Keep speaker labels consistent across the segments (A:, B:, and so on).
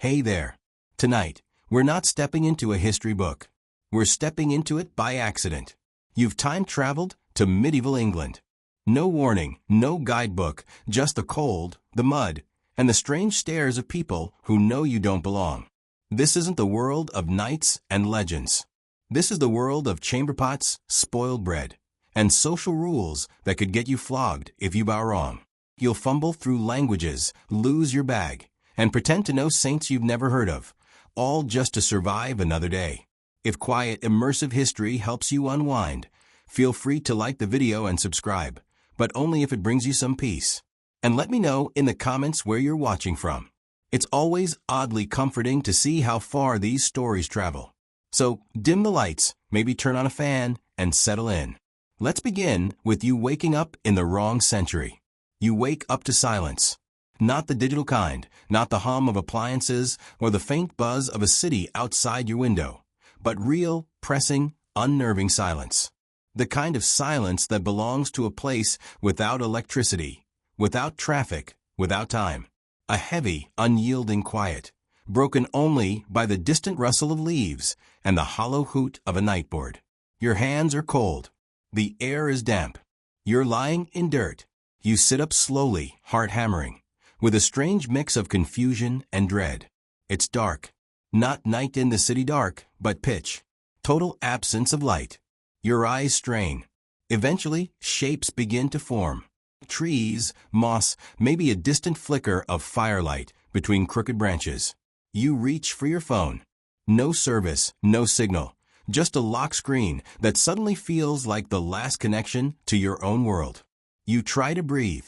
A: Hey there. Tonight, we're not stepping into a history book. We're stepping into it by accident. You've time traveled to medieval England. No warning, no guidebook, just the cold, the mud, and the strange stares of people who know you don't belong. This isn't the world of knights and legends. This is the world of chamber pots, spoiled bread, and social rules that could get you flogged if you bow wrong. You'll fumble through languages, lose your bag, and pretend to know saints you've never heard of, all just to survive another day. If quiet, immersive history helps you unwind, feel free to like the video and subscribe, but only if it brings you some peace. And let me know in the comments where you're watching from. It's always oddly comforting to see how far these stories travel. So dim the lights, maybe turn on a fan, and settle in. Let's begin with you waking up in the wrong century. You wake up to silence. Not the digital kind, not the hum of appliances or the faint buzz of a city outside your window, but real, pressing, unnerving silence. The kind of silence that belongs to a place without electricity, without traffic, without time. A heavy, unyielding quiet, broken only by the distant rustle of leaves and the hollow hoot of a nightboard. Your hands are cold. The air is damp. You're lying in dirt. You sit up slowly, heart hammering, with a strange mix of confusion and dread. It's dark. Not night in the city dark, but pitch. Total absence of light. Your eyes strain. Eventually, shapes begin to form. Trees, moss, maybe a distant flicker of firelight between crooked branches. You reach for your phone. No service, no signal. Just a lock screen that suddenly feels like the last connection to your own world. You try to breathe.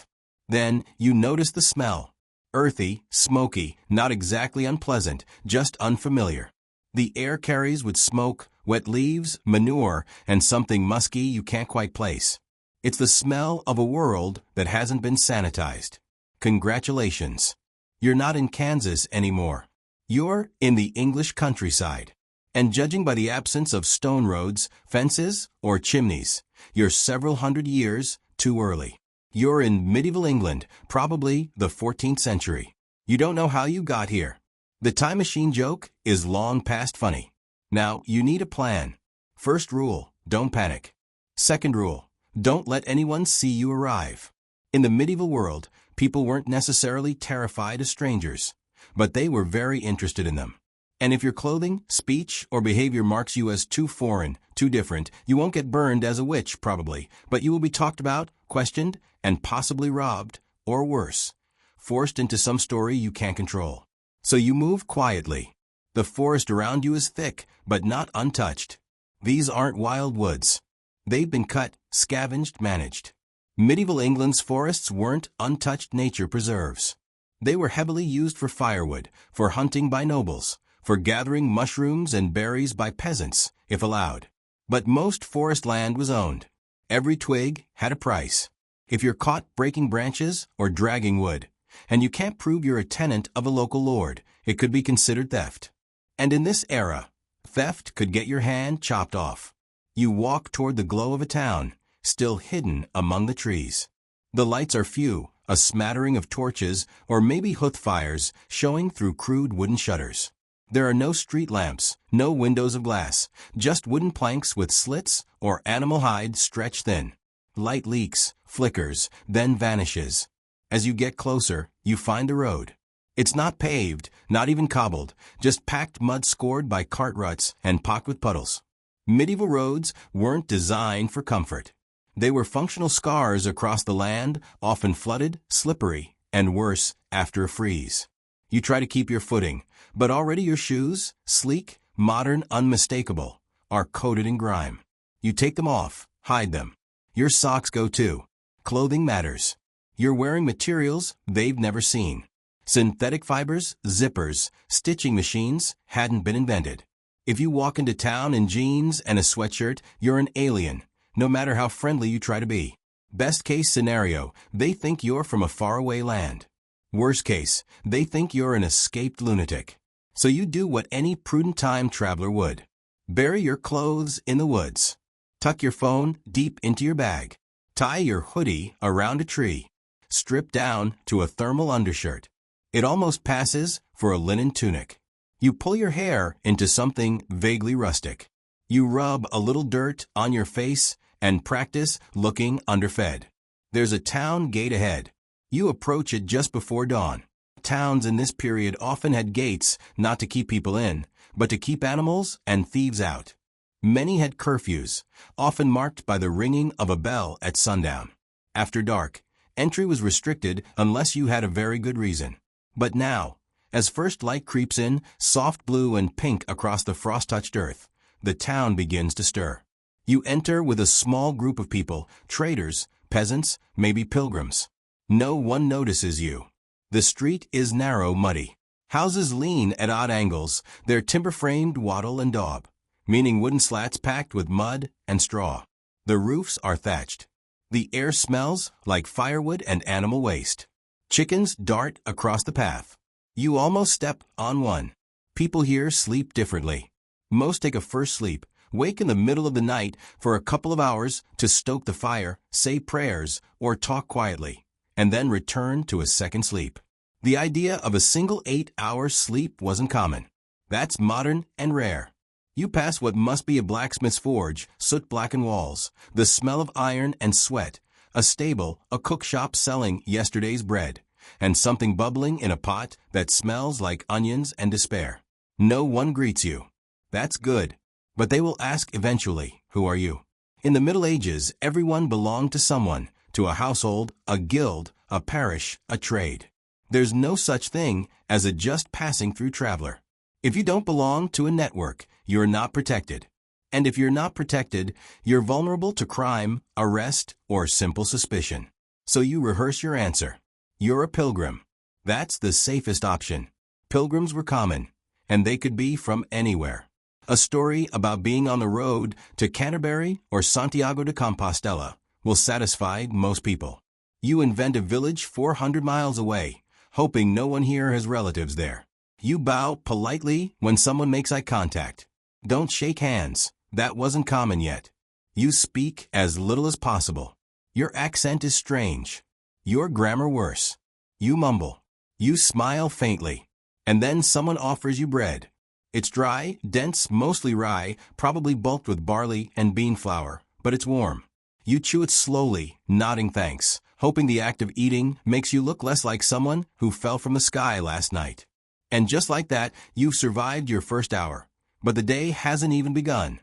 A: Then you notice the smell. Earthy, smoky, not exactly unpleasant, just unfamiliar. The air carries with smoke, wet leaves, manure, and something musky you can't quite place. It's the smell of a world that hasn't been sanitized. Congratulations. You're not in Kansas anymore. You're in the English countryside. And judging by the absence of stone roads, fences, or chimneys, you're several hundred years too early. You're in medieval England, probably the 14th century. You don't know how you got here. The time machine joke is long past funny. Now, you need a plan. First rule, don't panic. Second rule, don't let anyone see you arrive. In the medieval world, people weren't necessarily terrified of strangers, but they were very interested in them. And if your clothing, speech, or behavior marks you as too foreign, too different, you won't get burned as a witch, probably, but you will be talked about, questioned, and possibly robbed, or worse, forced into some story you can't control. So you move quietly. The forest around you is thick, but not untouched. These aren't wild woods. They've been cut, scavenged, managed. Medieval England's forests weren't untouched nature preserves. They were heavily used for firewood, for hunting by nobles, for gathering mushrooms and berries by peasants, if allowed. But most forest land was owned. Every twig had a price. If you're caught breaking branches or dragging wood, and you can't prove you're a tenant of a local lord, it could be considered theft. And in this era, theft could get your hand chopped off. You walk toward the glow of a town, still hidden among the trees. The lights are few, a smattering of torches or maybe hearth fires showing through crude wooden shutters. There are no street lamps, no windows of glass, just wooden planks with slits or animal hide stretched thin. Light leaks, flickers, then vanishes. As you get closer, you find the road. It's not paved, not even cobbled, just packed mud scored by cart ruts and pocked with puddles. Medieval roads weren't designed for comfort. They were functional scars across the land, often flooded, slippery, and worse, after a freeze. You try to keep your footing, but already your shoes, sleek, modern, unmistakable, are coated in grime. You take them off, hide them. Your socks go too. Clothing matters. You're wearing materials they've never seen. Synthetic fibers, zippers, stitching machines hadn't been invented. If you walk into town in jeans and a sweatshirt, you're an alien, no matter how friendly you try to be. Best case scenario, they think you're from a faraway land. Worst case, they think you're an escaped lunatic. So you do what any prudent time traveler would. Bury your clothes in the woods. Tuck your phone deep into your bag. Tie your hoodie around a tree. Strip down to a thermal undershirt. It almost passes for a linen tunic. You pull your hair into something vaguely rustic. You rub a little dirt on your face and practice looking underfed. There's a town gate ahead. You approach it just before dawn. Towns in this period often had gates not to keep people in, but to keep animals and thieves out. Many had curfews, often marked by the ringing of a bell at sundown. After dark, entry was restricted unless you had a very good reason. But now, as first light creeps in, soft blue and pink across the frost-touched earth, the town begins to stir. You enter with a small group of people, traders, peasants, maybe pilgrims. No one notices you. The street is narrow, muddy. Houses lean at odd angles, their timber-framed wattle and daub, meaning wooden slats packed with mud and straw. The roofs are thatched. The air smells like firewood and animal waste. Chickens dart across the path. You almost step on one. People here sleep differently. Most take a first sleep, wake in the middle of the night for a couple of hours to stoke the fire, say prayers, or talk quietly, and then return to a second sleep. The idea of a single 8-hour sleep wasn't common. That's modern and rare. You pass what must be a blacksmith's forge, soot-blackened walls, the smell of iron and sweat, a stable, a cook shop selling yesterday's bread, and something bubbling in a pot that smells like onions and despair. No one greets you. That's good. But they will ask eventually, who are you? In the Middle Ages, everyone belonged to someone, to a household, a guild, a parish, a trade. There's no such thing as a just passing through traveler. If you don't belong to a network, you're not protected. And if you're not protected, you're vulnerable to crime, arrest, or simple suspicion. So you rehearse your answer. You're a pilgrim. That's the safest option. Pilgrims were common, and they could be from anywhere. A story about being on the road to Canterbury or Santiago de Compostela will satisfy most people. You invent a village 400 miles away, hoping no one here has relatives there. You bow politely when someone makes eye contact. Don't shake hands. That wasn't common yet. You speak as little as possible. Your accent is strange. Your grammar worse. You mumble. You smile faintly. And then someone offers you bread. It's dry, dense, mostly rye, probably bulked with barley and bean flour, but it's warm. You chew it slowly, nodding thanks, hoping the act of eating makes you look less like someone who fell from the sky last night. And just like that, you've survived your first hour. But the day hasn't even begun.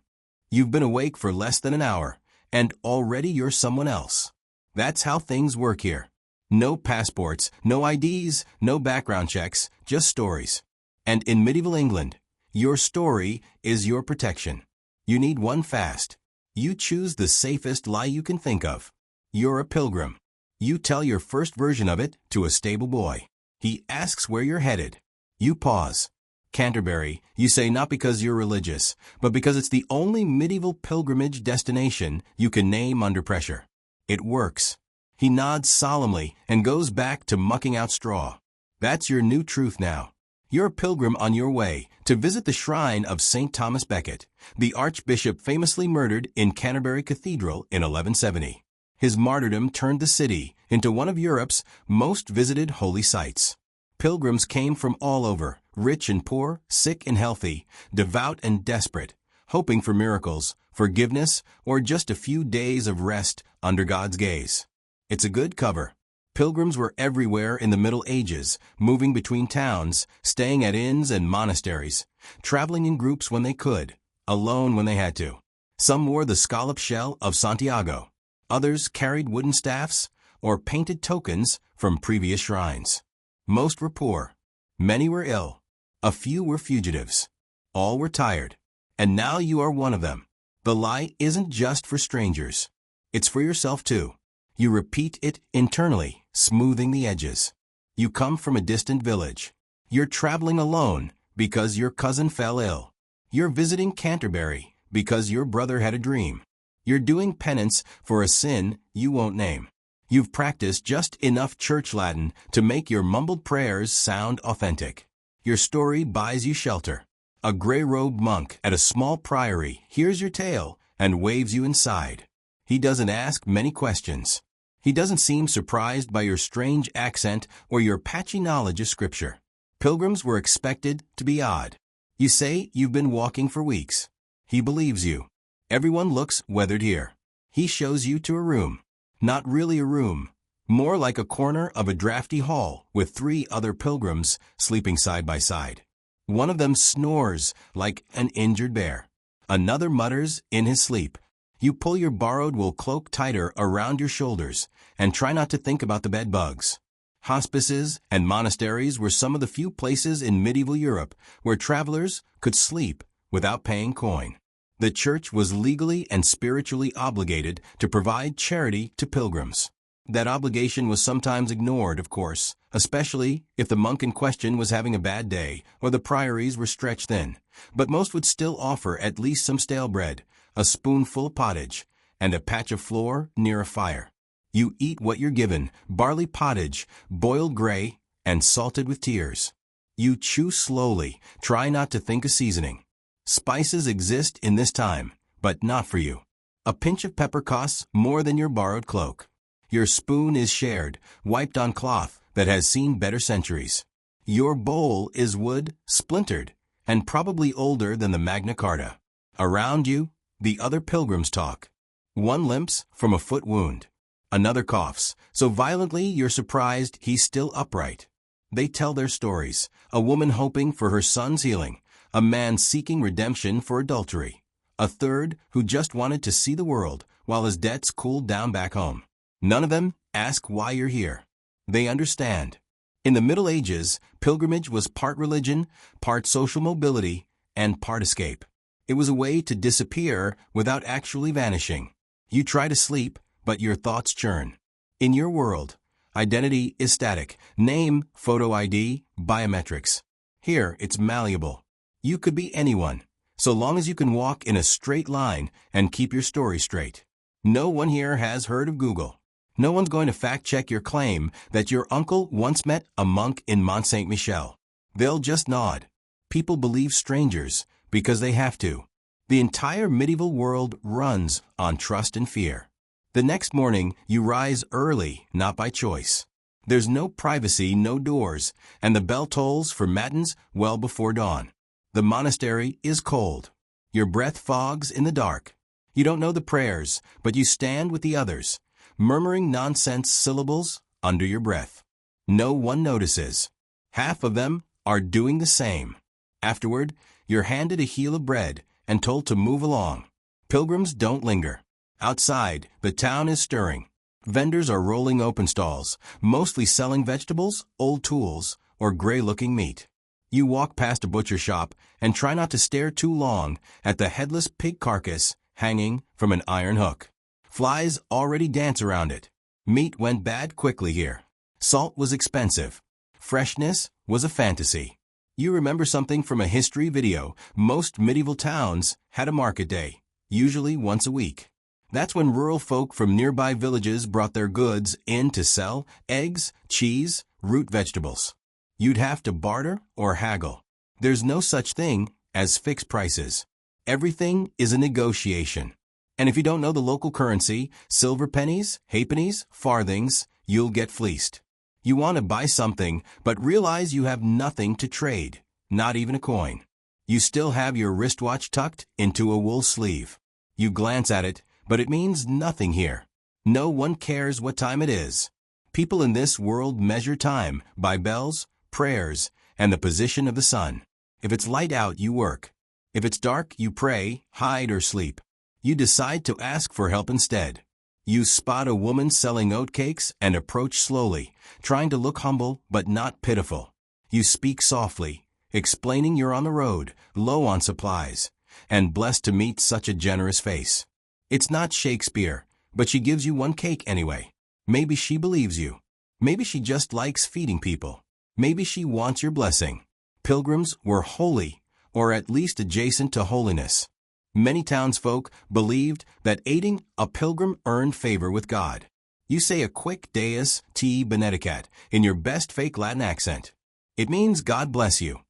A: You've been awake for less than an hour, and already you're someone else. That's how things work here. No passports, no IDs, no background checks, just stories. And in medieval England, your story is your protection. You need one fast. You choose the safest lie you can think of. You're a pilgrim. You tell your first version of it to a stable boy. He asks where you're headed. You pause. Canterbury, you say not because you're religious, but because it's the only medieval pilgrimage destination you can name under pressure. It works. He nods solemnly and goes back to mucking out straw. That's your new truth now. You're a pilgrim on your way to visit the shrine of St. Thomas Becket, the archbishop famously murdered in Canterbury Cathedral in 1170. His martyrdom turned the city into one of Europe's most visited holy sites. Pilgrims came from all over, rich and poor, sick and healthy, devout and desperate, hoping for miracles, forgiveness, or just a few days of rest under God's gaze. It's a good cover. Pilgrims were everywhere in the Middle Ages, moving between towns, staying at inns and monasteries, traveling in groups when they could, alone when they had to. Some wore the scallop shell of Santiago. Others carried wooden staffs or painted tokens from previous shrines. Most were poor. Many were ill. A few were fugitives. All were tired. And now you are one of them. The lie isn't just for strangers. It's for yourself too. You repeat it internally, smoothing the edges. You come from a distant village. You're traveling alone because your cousin fell ill. You're visiting Canterbury because your brother had a dream. You're doing penance for a sin you won't name. You've practiced just enough church Latin to make your mumbled prayers sound authentic. Your story buys you shelter. A gray-robed monk at a small priory hears your tale and waves you inside. He doesn't ask many questions. He doesn't seem surprised by your strange accent or your patchy knowledge of Scripture. Pilgrims were expected to be odd. You say you've been walking for weeks. He believes you. Everyone looks weathered here. He shows you to a room. Not really a room. More like a corner of a drafty hall with 3 other pilgrims sleeping side by side. One of them snores like an injured bear. Another mutters in his sleep. You pull your borrowed wool cloak tighter around your shoulders and try not to think about the bed bugs. Hospices and monasteries were some of the few places in medieval Europe where travelers could sleep without paying coin. The church was legally and spiritually obligated to provide charity to pilgrims. That obligation was sometimes ignored, of course, especially if the monk in question was having a bad day or the priories were stretched thin. But most would still offer at least some stale bread, a spoonful of pottage, and a patch of floor near a fire. You eat what you're given, barley pottage, boiled gray, and salted with tears. You chew slowly, try not to think of seasoning. Spices exist in this time, but not for you. A pinch of pepper costs more than your borrowed cloak. Your spoon is shared, wiped on cloth that has seen better centuries. Your bowl is wood, splintered, and probably older than the Magna Carta. Around you, the other pilgrims talk. One limps from a foot wound. Another coughs, so violently you're surprised he's still upright. They tell their stories, a woman hoping for her son's healing, a man seeking redemption for adultery, a third who just wanted to see the world while his debts cooled down back home. None of them ask why you're here. They understand. In the Middle Ages, pilgrimage was part religion, part social mobility, and part escape. It was a way to disappear without actually vanishing. You try to sleep, but your thoughts churn. In your world, identity is static. Name, photo ID, biometrics. Here, it's malleable. You could be anyone, so long as you can walk in a straight line and keep your story straight. No one here has heard of Google. No one's going to fact-check your claim that your uncle once met a monk in Mont Saint-Michel. They'll just nod. People believe strangers because they have to. The entire medieval world runs on trust and fear. The next morning, you rise early, not by choice. There's no privacy, no doors, and the bell tolls for matins well before dawn. The monastery is cold. Your breath fogs in the dark. You don't know the prayers, but you stand with the others, murmuring nonsense syllables under your breath. No one notices. Half of them are doing the same. Afterward, you're handed a heel of bread and told to move along. Pilgrims don't linger. Outside, the town is stirring. Vendors are rolling open stalls, mostly selling vegetables, old tools, or gray-looking meat. You walk past a butcher shop and try not to stare too long at the headless pig carcass hanging from an iron hook. Flies already dance around it. Meat went bad quickly here. Salt was expensive. Freshness was a fantasy. You remember something from a history video. Most medieval towns had a market day, usually once a week. That's when rural folk from nearby villages brought their goods in to sell eggs, cheese, root vegetables. You'd have to barter or haggle. There's no such thing as fixed prices. Everything is a negotiation. And if you don't know the local currency, silver pennies, halfpennies, farthings, you'll get fleeced. You want to buy something, but realize you have nothing to trade, not even a coin. You still have your wristwatch tucked into a wool sleeve. You glance at it, but it means nothing here. No one cares what time it is. People in this world measure time by bells, prayers, and the position of the sun. If it's light out, you work. If it's dark, you pray, hide, or sleep. You decide to ask for help instead. You spot a woman selling oatcakes and approach slowly, trying to look humble but not pitiful. You speak softly, explaining you're on the road, low on supplies, and blessed to meet such a generous face. It's not Shakespeare, but she gives you one cake anyway. Maybe she believes you. Maybe she just likes feeding people. Maybe she wants your blessing. Pilgrims were holy, or at least adjacent to holiness. Many townsfolk believed that aiding a pilgrim earned favor with God. You say a quick Deus te benedicat in your best fake Latin accent. It means God bless you.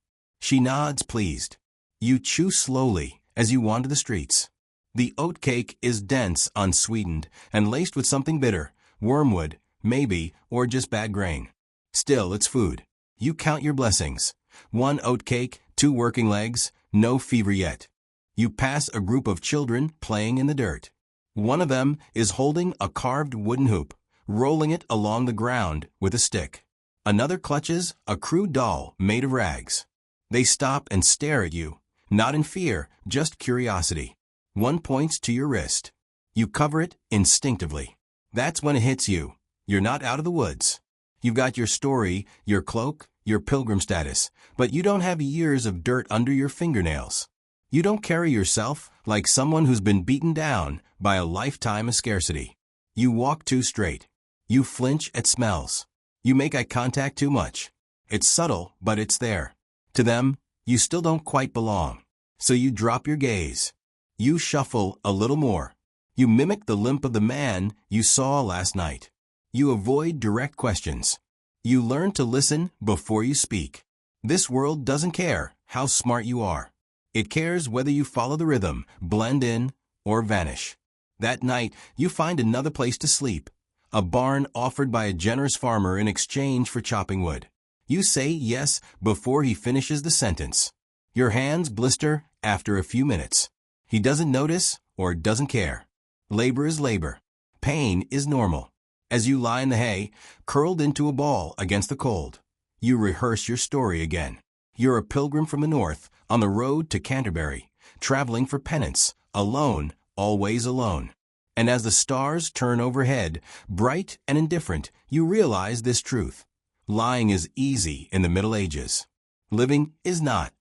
A: She nods pleased. You chew slowly as you wander the streets. The oatcake is dense, unsweetened, and laced with something bitter, wormwood, maybe, or just bad grain. Still, it's food. You count your blessings. One oat cake, two working legs, no fever yet. You pass a group of children playing in the dirt. One of them is holding a carved wooden hoop, rolling it along the ground with a stick. Another clutches a crude doll made of rags. They stop and stare at you, not in fear, just curiosity. One points to your wrist. You cover it instinctively. That's when it hits you. You're not out of the woods. You've got your story, your cloak, your pilgrim status, but you don't have years of dirt under your fingernails. You don't carry yourself like someone who's been beaten down by a lifetime of scarcity. You walk too straight. You flinch at smells. You make eye contact too much. It's subtle, but it's there. To them, you still don't quite belong. So you drop your gaze. You shuffle a little more. You mimic the limp of the man you saw last night. You avoid direct questions. You learn to listen before you speak. This world doesn't care how smart you are. It cares whether you follow the rhythm, blend in, or vanish. That night, you find another place to sleep. A barn offered by a generous farmer in exchange for chopping wood. You say yes before he finishes the sentence. Your hands blister after a few minutes. He doesn't notice or doesn't care. Labor is labor. Pain is normal. As you lie in the hay, curled into a ball against the cold, you rehearse your story again. You're a pilgrim from the north, on the road to Canterbury, traveling for penance, alone, always alone. And as the stars turn overhead, bright and indifferent, you realize this truth. Lying is easy in the Middle Ages. Living is not.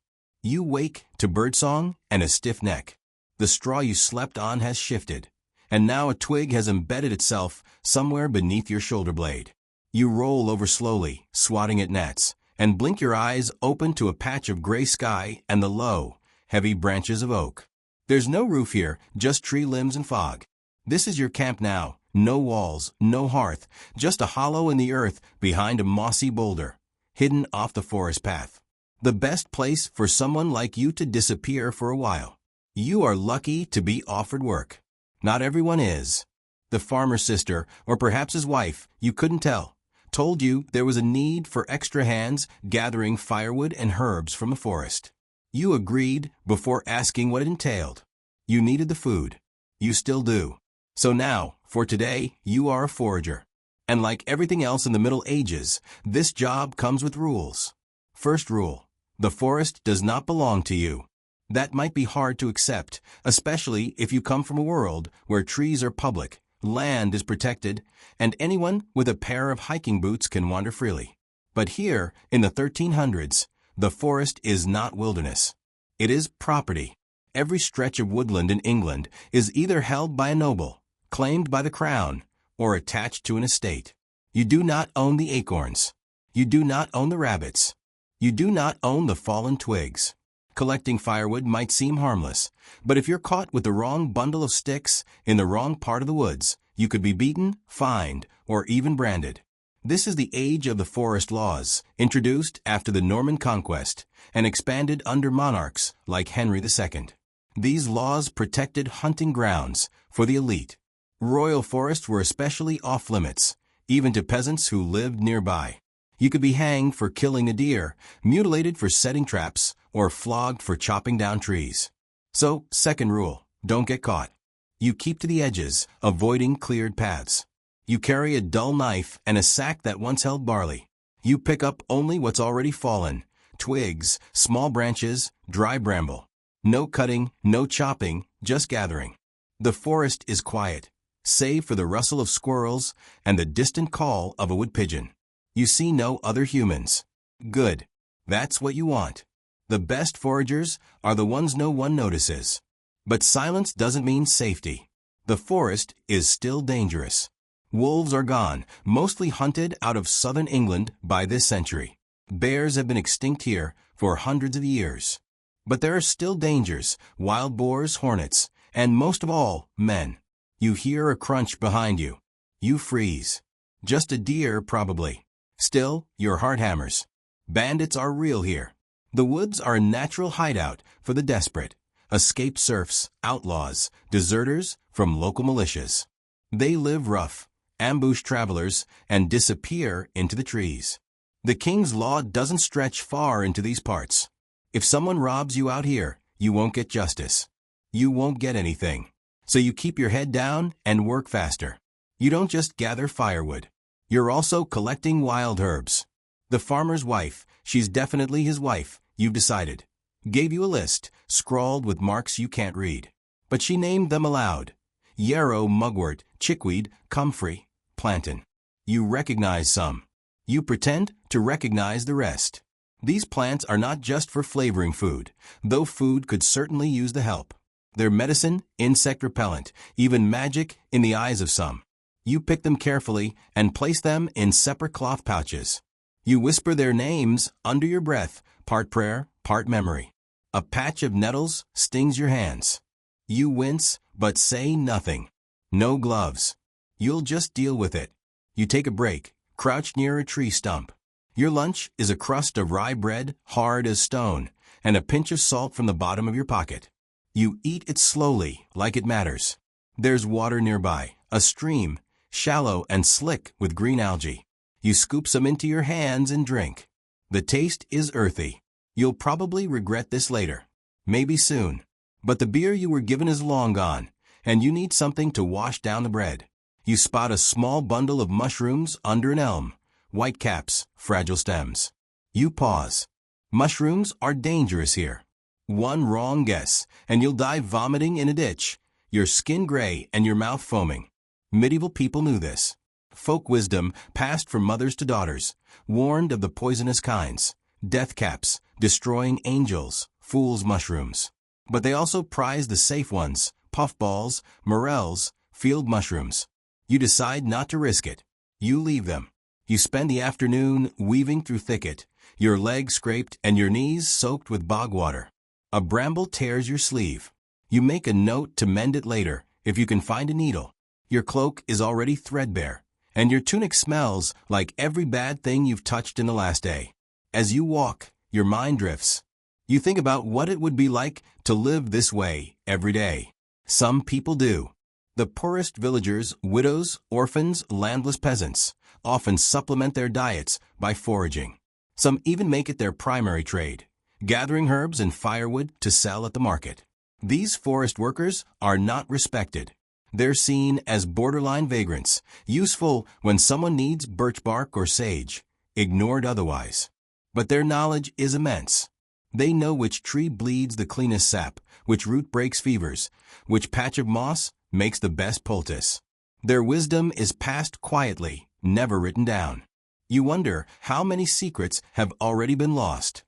A: You wake to birdsong and a stiff neck. The straw you slept on has shifted, and now a twig has embedded itself somewhere beneath your shoulder blade. You roll over slowly, swatting at gnats, and blink your eyes open to a patch of gray sky and the low, heavy branches of oak. There's no roof here, just tree limbs and fog. This is your camp now. No walls, no hearth, just a hollow in the earth behind a mossy boulder, hidden off the forest path. The best place for someone like you to disappear for a while. You are lucky to be offered work. Not everyone is. The farmer's sister, or perhaps his wife, you couldn't tell, told you there was a need for extra hands gathering firewood and herbs from the forest. You agreed before asking what it entailed. You needed the food. You still do. So now, for today, you are a forager. And like everything else in the Middle Ages, this job comes with rules. First rule: the forest does not belong to you. That might be hard to accept, especially if you come from a world where trees are public, land is protected, and anyone with a pair of hiking boots can wander freely. But here, in the 1300s, the forest is not wilderness. It is property. Every stretch of woodland in England is either held by a noble, claimed by the crown, or attached to an estate. You do not own the acorns. You do not own the rabbits. You do not own the fallen twigs. Collecting firewood might seem harmless, but if you're caught with the wrong bundle of sticks in the wrong part of the woods, you could be beaten, fined, or even branded. This is the age of the forest laws, introduced after the Norman conquest and expanded under monarchs like Henry II. These laws protected hunting grounds for the elite. Royal forests were especially off-limits, even to peasants who lived nearby. You could be hanged for killing a deer, mutilated for setting traps, or flogged for chopping down trees. So, second rule, don't get caught. You keep to the edges, avoiding cleared paths. You carry a dull knife and a sack that once held barley. You pick up only what's already fallen: twigs, small branches, dry bramble. No cutting, no chopping, just gathering. The forest is quiet, save for the rustle of squirrels and the distant call of a wood pigeon. You see no other humans. Good. That's what you want. The best foragers are the ones no one notices. But silence doesn't mean safety. The forest is still dangerous. Wolves are gone, mostly hunted out of southern England by this century. Bears have been extinct here for hundreds of years. But there are still dangers: wild boars, hornets, and most of all, men. You hear a crunch behind you. You freeze. Just a deer, probably. Still, your heart hammers. Bandits are real here. The woods are a natural hideout for the desperate, escaped serfs, outlaws, deserters from local militias. They live rough, ambush travelers, and disappear into the trees. The king's law doesn't stretch far into these parts. If someone robs you out here, you won't get justice. You won't get anything. So you keep your head down and work faster. You don't just gather firewood. You're also collecting wild herbs. The farmer's wife, she's definitely his wife, you've decided, gave you a list, scrawled with marks you can't read. But she named them aloud. Yarrow, mugwort, chickweed, comfrey, plantain. You recognize some. You pretend to recognize the rest. These plants are not just for flavoring food, though food could certainly use the help. They're medicine, insect repellent, even magic in the eyes of some. You pick them carefully and place them in separate cloth pouches. You whisper their names under your breath, part prayer, part memory. A patch of nettles stings your hands. You wince, but say nothing. No gloves. You'll just deal with it. You take a break, crouched near a tree stump. Your lunch is a crust of rye bread, hard as stone, and a pinch of salt from the bottom of your pocket. You eat it slowly, like it matters. There's water nearby, a stream, shallow and slick with green algae. You scoop some into your hands and drink. The taste is earthy. You'll probably regret this later. Maybe soon. But the beer you were given is long gone, and you need something to wash down the bread. You spot a small bundle of mushrooms under an elm. White caps, fragile stems. You pause. Mushrooms are dangerous here. One wrong guess, and you'll die vomiting in a ditch, your skin gray and your mouth foaming. Medieval people knew this. Folk wisdom passed from mothers to daughters, warned of the poisonous kinds. Death caps, destroying angels, fool's mushrooms. But they also prized the safe ones, puffballs, morels, field mushrooms. You decide not to risk it. You leave them. You spend the afternoon weaving through thicket, your legs scraped and your knees soaked with bog water. A bramble tears your sleeve. You make a note to mend it later, if you can find a needle. Your cloak is already threadbare, and your tunic smells like every bad thing you've touched in the last day. As you walk, your mind drifts. You think about what it would be like to live this way every day. Some people do. The poorest villagers, widows, orphans, landless peasants, often supplement their diets by foraging. Some even make it their primary trade, gathering herbs and firewood to sell at the market. These forest workers are not respected. They're seen as borderline vagrants, useful when someone needs birch bark or sage, ignored otherwise. But their knowledge is immense. They know which tree bleeds the cleanest sap, which root breaks fevers, which patch of moss makes the best poultice. Their wisdom is passed quietly, never written down. You wonder how many secrets have already been lost.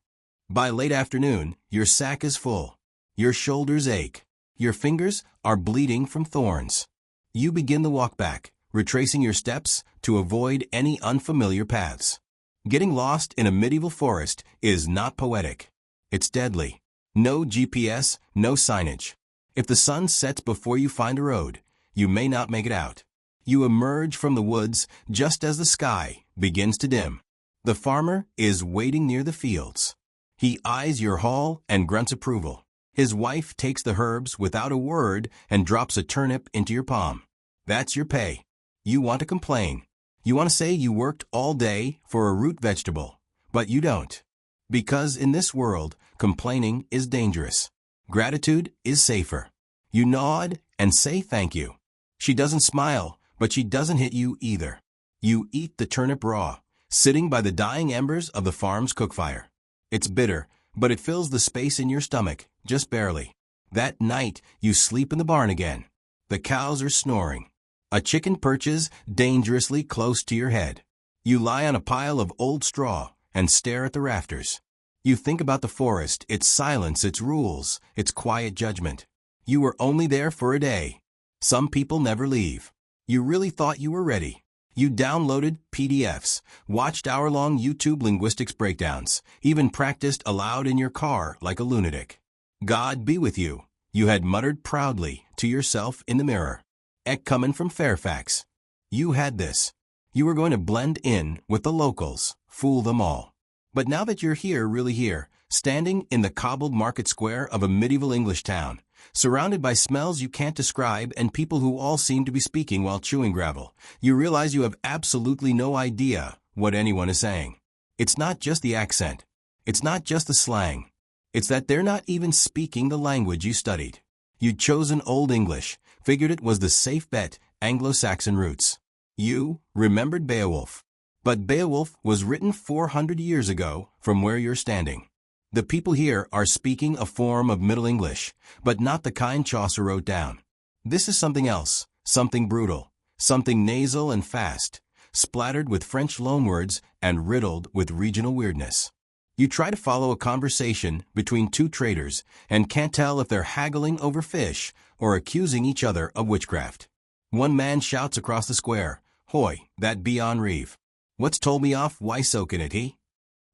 A: By late afternoon, your sack is full. Your shoulders ache. Your fingers are bleeding from thorns. You begin the walk back, retracing your steps to avoid any unfamiliar paths. Getting lost in a medieval forest is not poetic. It's deadly. No GPS, no signage. If the sun sets before you find a road, you may not make it out. You emerge from the woods just as the sky begins to dim. The farmer is waiting near the fields. He eyes your haul and grunts approval. His wife takes the herbs without a word and drops a turnip into your palm. That's your pay. You want to complain. You want to say you worked all day for a root vegetable, but you don't. Because in this world, complaining is dangerous. Gratitude is safer. You nod and say thank you. She doesn't smile, but she doesn't hit you either. You eat the turnip raw, sitting by the dying embers of the farm's cookfire. It's bitter, but it fills the space in your stomach, just barely. That night, you sleep in the barn again. The cows are snoring. A chicken perches dangerously close to your head. You lie on a pile of old straw and stare at the rafters. You think about the forest, its silence, its rules, its quiet judgment. You were only there for a day. Some people never leave. You really thought you were ready. You downloaded PDFs, watched hour-long YouTube linguistics breakdowns, even practiced aloud in your car like a lunatic. God be with you, you had muttered proudly to yourself in the mirror. Ek coming from Fairfax. You had this. You were going to blend in with the locals, fool them all. But now that you're here, really here, standing in the cobbled market square of a medieval English town, surrounded by smells you can't describe and people who all seem to be speaking while chewing gravel, you realize you have absolutely no idea what anyone is saying. It's not just the accent. It's not just the slang. It's that they're not even speaking the language you studied. You'd chosen Old English, figured it was the safe bet, Anglo-Saxon roots. You remembered Beowulf. But Beowulf was written 400 years ago from where you're standing. The people here are speaking a form of Middle English, but not the kind Chaucer wrote down. This is something else, something brutal, something nasal and fast, splattered with French loanwords and riddled with regional weirdness. You try to follow a conversation between two traders and can't tell if they're haggling over fish or accusing each other of witchcraft. One man shouts across the square, "Hoy, that be on reeve. What's told me off, why soaking it, he?"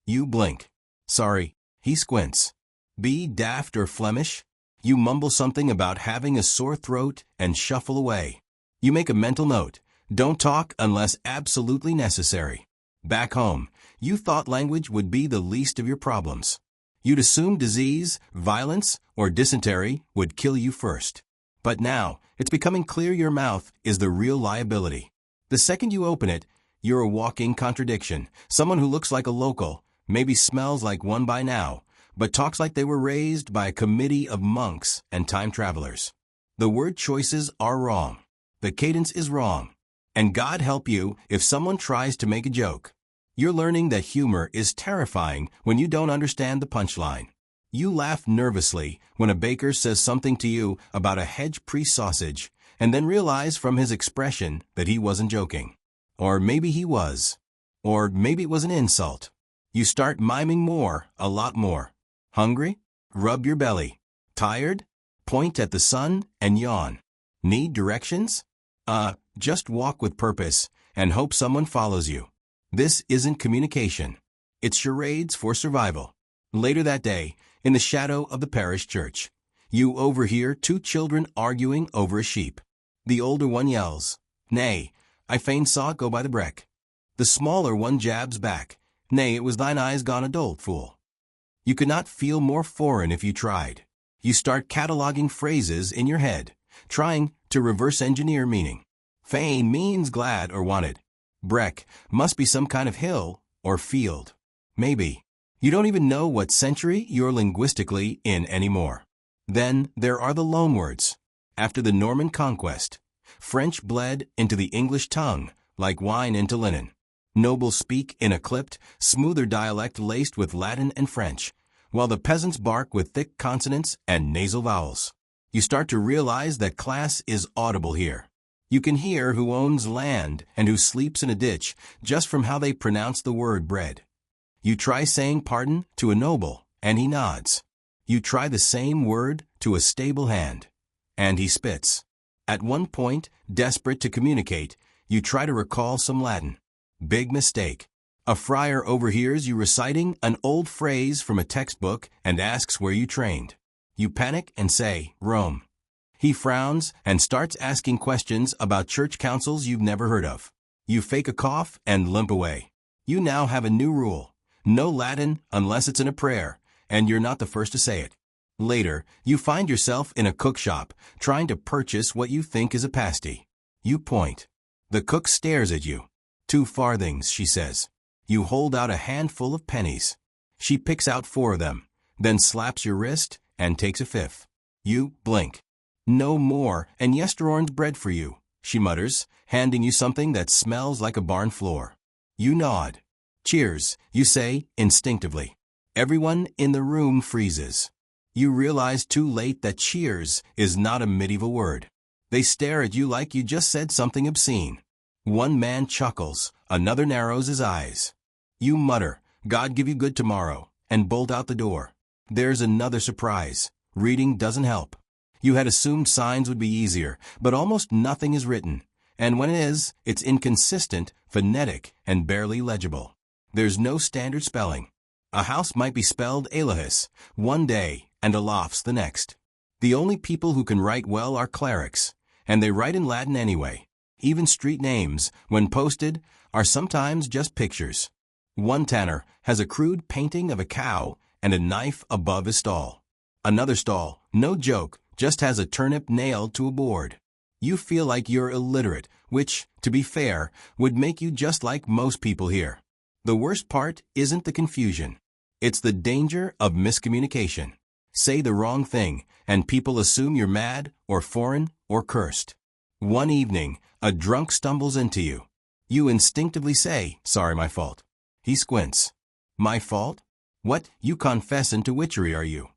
A: You blink. Sorry, he squints. Be daft or Flemish? You mumble something about having a sore throat and shuffle away. You make a mental note. Don't talk unless absolutely necessary. Back home, you thought language would be the least of your problems. You'd assume disease, violence, or dysentery would kill you first. But now, it's becoming clear your mouth is the real liability. The second you open it, you're a walking contradiction. Someone who looks like a local, maybe smells like one by now, but talks like they were raised by a committee of monks and time travelers. The word choices are wrong. The cadence is wrong. And God help you if someone tries to make a joke. You're learning that humor is terrifying when you don't understand the punchline. You laugh nervously when a baker says something to you about a hedge priest sausage, and then realize from his expression that he wasn't joking. Or maybe he was. Or maybe it was an insult. You start miming more, a lot more. Hungry? Rub your belly. Tired? Point at the sun and yawn. Need directions? Just walk with purpose and hope someone follows you. This isn't communication. It's charades for survival. Later that day, in the shadow of the parish church, you overhear two children arguing over a sheep. The older one yells, "Nay, I fain saw it go by the breck." The smaller one jabs back, "Nay, it was thine eyes gone adult, fool." You could not feel more foreign if you tried. You start cataloging phrases in your head, trying to reverse engineer meaning. Fain means glad or wanted. Breck must be some kind of hill or field. Maybe. You don't even know what century you're linguistically in anymore. Then there are the loanwords. After the Norman conquest, French bled into the English tongue like wine into linen. Nobles speak in a clipped, smoother dialect laced with Latin and French, while the peasants bark with thick consonants and nasal vowels. You start to realize that class is audible here. You can hear who owns land and who sleeps in a ditch just from how they pronounce the word bread. You try saying pardon to a noble, and he nods. You try the same word to a stable hand, and he spits. At one point, desperate to communicate, you try to recall some Latin. Big mistake. A friar overhears you reciting an old phrase from a textbook and asks where you trained. You panic and say, "Rome." He frowns and starts asking questions about church councils you've never heard of. You fake a cough and limp away. You now have a new rule. No Latin unless it's in a prayer, and you're not the first to say it. Later, you find yourself in a cook shop trying to purchase what you think is a pasty. You point. The cook stares at you. 2 farthings, she says. You hold out a handful of pennies. She picks out 4 of them, then slaps your wrist and takes a 5th. You blink. "No more, and yesterorn's bread for you," she mutters, handing you something that smells like a barn floor. You nod. "Cheers," you say instinctively. Everyone in the room freezes. You realize too late that cheers is not a medieval word. They stare at you like you just said something obscene. One man chuckles, another narrows his eyes. You mutter, "God give you good tomorrow," and bolt out the door. There's another surprise. Reading doesn't help. You had assumed signs would be easier, but almost nothing is written. And when it is, it's inconsistent, phonetic, and barely legible. There's no standard spelling. A house might be spelled Elohis one day and Alofs the next. The only people who can write well are clerics, and they write in Latin anyway. Even street names, when posted, are sometimes just pictures. One tanner has a crude painting of a cow and a knife above his stall. Another stall, no joke, just has a turnip nailed to a board. You feel like you're illiterate, which, to be fair, would make you just like most people here. The worst part isn't the confusion. It's the danger of miscommunication. Say the wrong thing, and people assume you're mad, or foreign, or cursed. One evening, a drunk stumbles into you. You instinctively say, "Sorry, my fault." He squints. "My fault? What, you confess into witchery, are you?"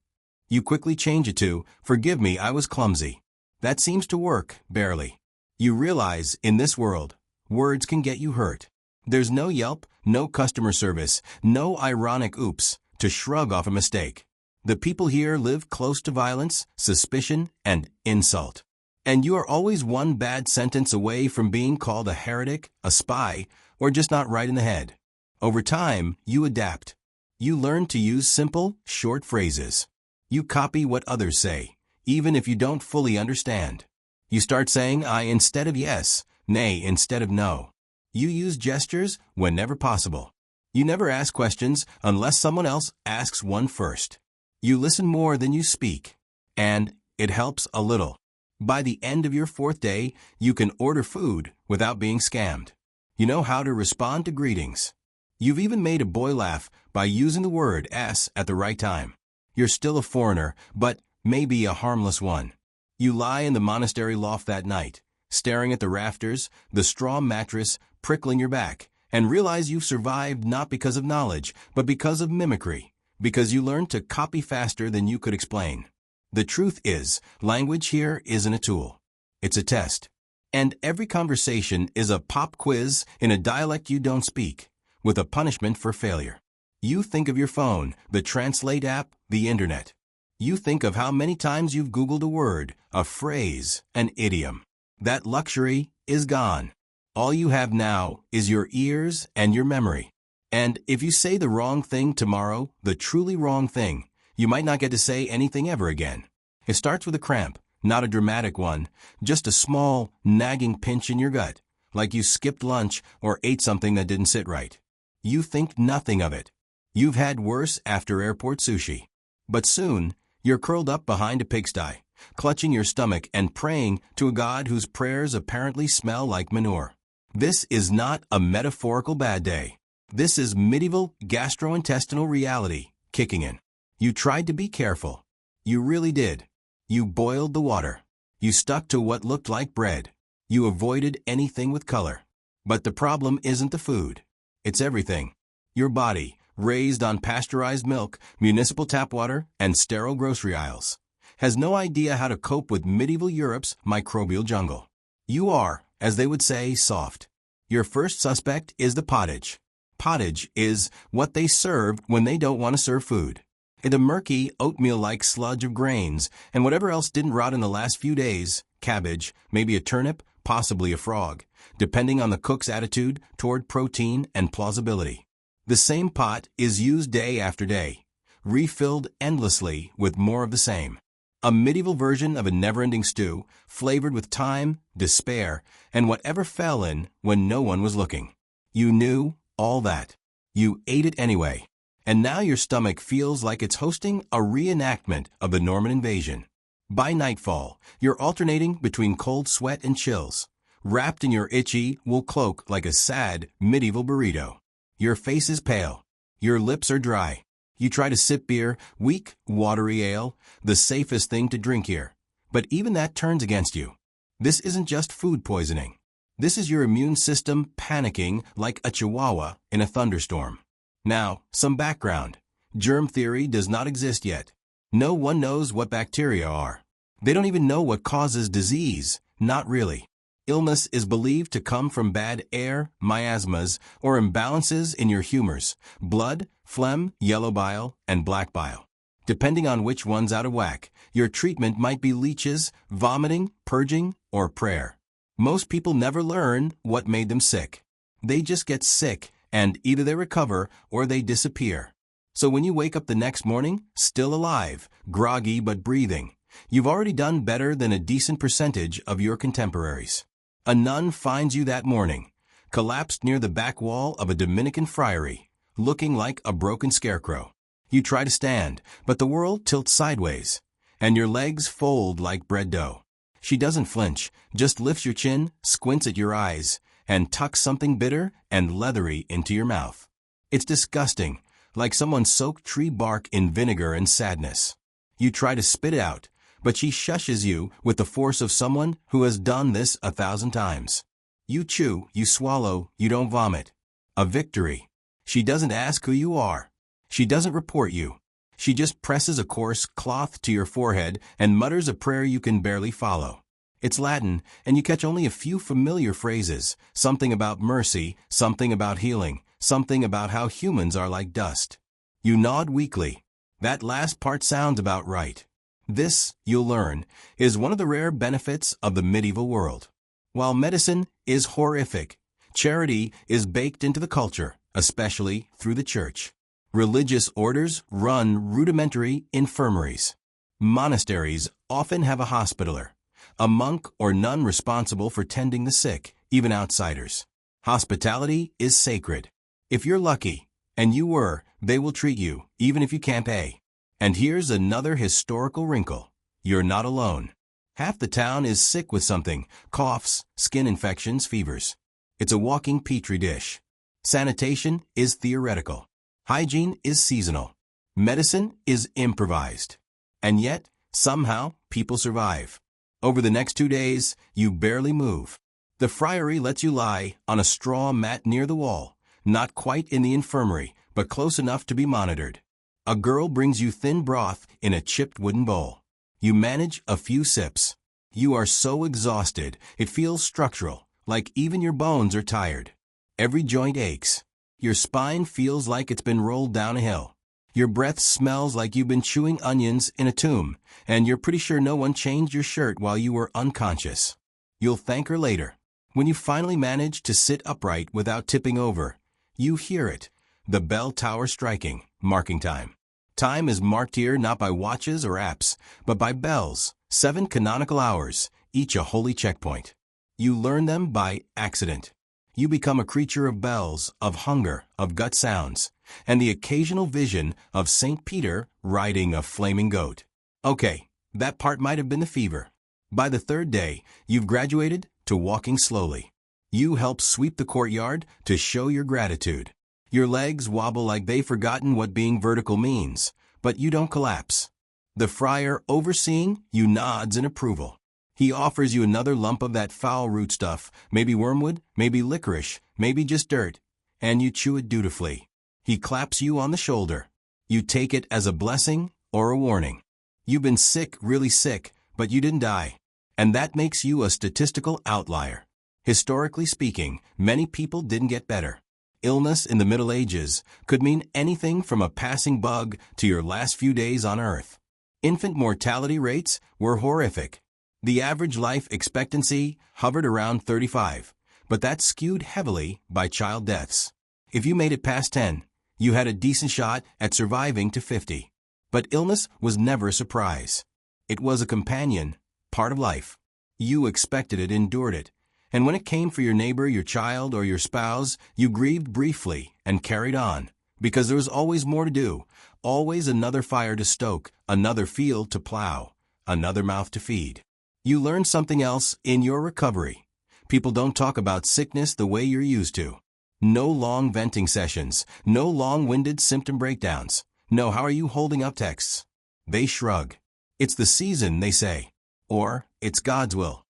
A: You quickly change it to, "Forgive me, I was clumsy." That seems to work, barely. You realize, in this world, words can get you hurt. There's no Yelp, no customer service, no ironic oops to shrug off a mistake. The people here live close to violence, suspicion, and insult. And you are always one bad sentence away from being called a heretic, a spy, or just not right in the head. Over time, you adapt. You learn to use simple, short phrases. You copy what others say, even if you don't fully understand. You start saying "I" instead of "yes," "nay" instead of "no." You use gestures whenever possible. You never ask questions unless someone else asks one first. You listen more than you speak. And it helps a little. By the end of your 4th day, you can order food without being scammed. You know how to respond to greetings. You've even made a boy laugh by using the word "s" at the right time. You're still a foreigner, but maybe a harmless one. You lie in the monastery loft that night, staring at the rafters, the straw mattress prickling your back, and realize you've survived not because of knowledge, but because of mimicry, because you learned to copy faster than you could explain. The truth is, language here isn't a tool. It's a test. And every conversation is a pop quiz in a dialect you don't speak, with a punishment for failure. You think of your phone, the Translate app, the internet. You think of how many times you've Googled a word, a phrase, an idiom. That luxury is gone. All you have now is your ears and your memory. And if you say the wrong thing tomorrow, the truly wrong thing, you might not get to say anything ever again. It starts with a cramp, not a dramatic one, just a small, nagging pinch in your gut, like you skipped lunch or ate something that didn't sit right. You think nothing of it. You've had worse after airport sushi. But soon, you're curled up behind a pigsty, clutching your stomach and praying to a god whose prayers apparently smell like manure. This is not a metaphorical bad day. This is medieval gastrointestinal reality kicking in. You tried to be careful. You really did. You boiled the water. You stuck to what looked like bread. You avoided anything with color. But the problem isn't the food. It's everything. Your body, raised on pasteurized milk, municipal tap water, and sterile grocery aisles, has no idea how to cope with medieval Europe's microbial jungle. You are, as they would say, soft. Your first suspect is the pottage. Pottage is what they serve when they don't want to serve food. In a murky, oatmeal-like sludge of grains, and whatever else didn't rot in the last few days, cabbage, maybe a turnip, possibly a frog, depending on the cook's attitude toward protein and plausibility. The same pot is used day after day, refilled endlessly with more of the same. A medieval version of a never-ending stew, flavored with time, despair, and whatever fell in when no one was looking. You knew all that. You ate it anyway. And now your stomach feels like it's hosting a reenactment of the Norman invasion. By nightfall, you're alternating between cold sweat and chills, wrapped in your itchy wool cloak like a sad medieval burrito. Your face is pale. Your lips are dry. You try to sip beer, weak, watery ale, the safest thing to drink here. But even that turns against you. This isn't just food poisoning. This is your immune system panicking like a chihuahua in a thunderstorm. Now, some background. Germ theory does not exist yet. No one knows what bacteria are. They don't even know what causes disease. Not really. Illness is believed to come from bad air, miasmas, or imbalances in your humors, blood, phlegm, yellow bile, and black bile. Depending on which one's out of whack, your treatment might be leeches, vomiting, purging, or prayer. Most people never learn what made them sick. They just get sick, and either they recover or they disappear. So when you wake up the next morning, still alive, groggy but breathing, you've already done better than a decent percentage of your contemporaries. A nun finds you that morning, collapsed near the back wall of a Dominican friary, looking like a broken scarecrow. You try to stand, but the world tilts sideways, and your legs fold like bread dough. She doesn't flinch, just lifts your chin, squints at your eyes, and tucks something bitter and leathery into your mouth. It's disgusting, like someone soaked tree bark in vinegar and sadness. You try to spit it out, but she shushes you with the force of someone who has done this 1,000 times. You chew, you swallow, you don't vomit. A victory. She doesn't ask who you are. She doesn't report you. She just presses a coarse cloth to your forehead and mutters a prayer you can barely follow. It's Latin, and you catch only a few familiar phrases, something about mercy, something about healing, something about how humans are like dust. You nod weakly. That last part sounds about right. This, you'll learn, is one of the rare benefits of the medieval world. While medicine is horrific, charity is baked into the culture, especially through the church. Religious orders run rudimentary infirmaries. Monasteries often have a hospitaller, a monk or nun responsible for tending the sick, even outsiders. Hospitality is sacred. If you're lucky, and you were, they will treat you, even if you can't pay. And here's another historical wrinkle. You're not alone. Half the town is sick with something: coughs, skin infections, fevers. It's a walking petri dish. Sanitation is theoretical. Hygiene is seasonal. Medicine is improvised. And yet, somehow, people survive. Over the next 2 days, you barely move. The friary lets you lie on a straw mat near the wall, not quite in the infirmary, but close enough to be monitored. A girl brings you thin broth in a chipped wooden bowl. You manage a few sips. You are so exhausted, it feels structural, like even your bones are tired. Every joint aches. Your spine feels like it's been rolled down a hill. Your breath smells like you've been chewing onions in a tomb, and you're pretty sure no one changed your shirt while you were unconscious. You'll thank her later. When you finally manage to sit upright without tipping over, you hear it, the bell tower striking, marking time. Time is marked here not by watches or apps, but by bells, 7 canonical hours, each a holy checkpoint. You learn them by accident. You become a creature of bells, of hunger, of gut sounds, and the occasional vision of St. Peter riding a flaming goat. Okay, that part might have been the fever. By the 3rd day, you've graduated to walking slowly. You help sweep the courtyard to show your gratitude. Your legs wobble like they've forgotten what being vertical means, but you don't collapse. The friar overseeing you nods in approval. He offers you another lump of that foul root stuff, maybe wormwood, maybe licorice, maybe just dirt, and you chew it dutifully. He claps you on the shoulder. You take it as a blessing or a warning. You've been sick, really sick, but you didn't die. And that makes you a statistical outlier. Historically speaking, many people didn't get better. Illness in the Middle Ages could mean anything from a passing bug to your last few days on Earth. Infant mortality rates were horrific. The average life expectancy hovered around 35, but that's skewed heavily by child deaths. If you made it past 10, you had a decent shot at surviving to 50. But illness was never a surprise. It was a companion, part of life. You expected it, endured it, and when it came for your neighbor, your child, or your spouse, you grieved briefly and carried on, because there was always more to do, always another fire to stoke, another field to plow, another mouth to feed. You learned something else in your recovery. People don't talk about sickness the way you're used to. No long venting sessions, no long-winded symptom breakdowns. No, how are you holding up texts? They shrug. It's the season, they say. Or, it's God's will.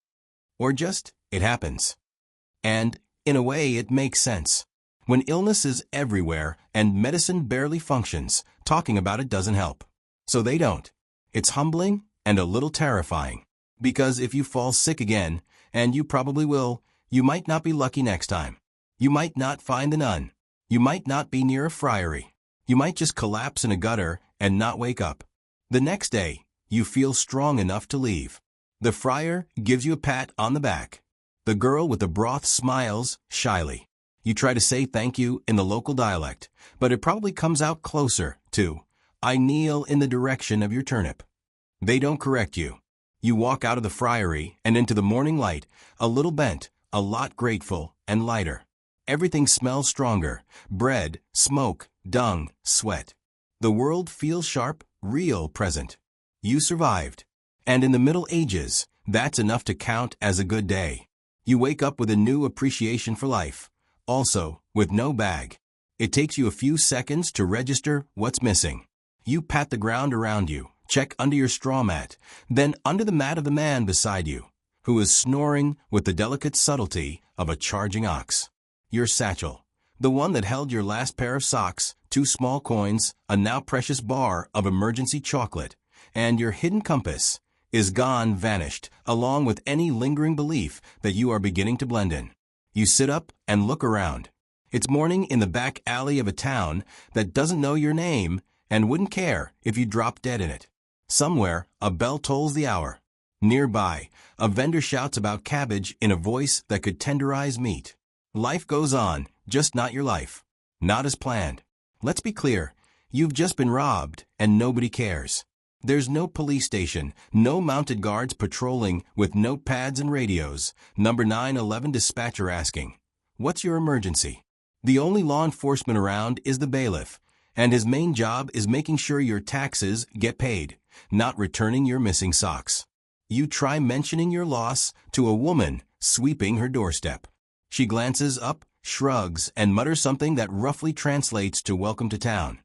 A: Or just, it happens. And, in a way, it makes sense. When illness is everywhere and medicine barely functions, talking about it doesn't help. So they don't. It's humbling and a little terrifying. Because if you fall sick again, and you probably will, you might not be lucky next time. You might not find the nun. You might not be near a friary. You might just collapse in a gutter and not wake up. The next day, you feel strong enough to leave. The friar gives you a pat on the back. The girl with the broth smiles shyly. You try to say thank you in the local dialect, but it probably comes out closer to, I kneel in the direction of your turnip. They don't correct you. You walk out of the friary and into the morning light, a little bent, a lot grateful, and lighter. Everything smells stronger: bread, smoke, dung, sweat. The world feels sharp, real, present. You survived. And in the Middle Ages, that's enough to count as a good day. You wake up with a new appreciation for life. Also, with no bag. It takes you a few seconds to register what's missing. You pat the ground around you, check under your straw mat, then under the mat of the man beside you, who is snoring with the delicate subtlety of a charging ox. Your satchel, the one that held your last pair of socks, 2 small coins, a now precious bar of emergency chocolate, and your hidden compass, is gone, vanished, along with any lingering belief that you are beginning to blend in. You sit up and look around. It's morning in the back alley of a town that doesn't know your name and wouldn't care if you dropped dead in it. Somewhere, a bell tolls the hour. Nearby, a vendor shouts about cabbage in a voice that could tenderize meat. Life goes on, just not your life. Not as planned. Let's be clear, you've just been robbed and nobody cares. There's no police station, no mounted guards patrolling with notepads and radios, number 911 dispatcher asking, "What's your emergency?" The only law enforcement around is the bailiff, and his main job is making sure your taxes get paid, not returning your missing socks. You try mentioning your loss to a woman sweeping her doorstep. She glances up, shrugs, and mutters something that roughly translates to "welcome to town."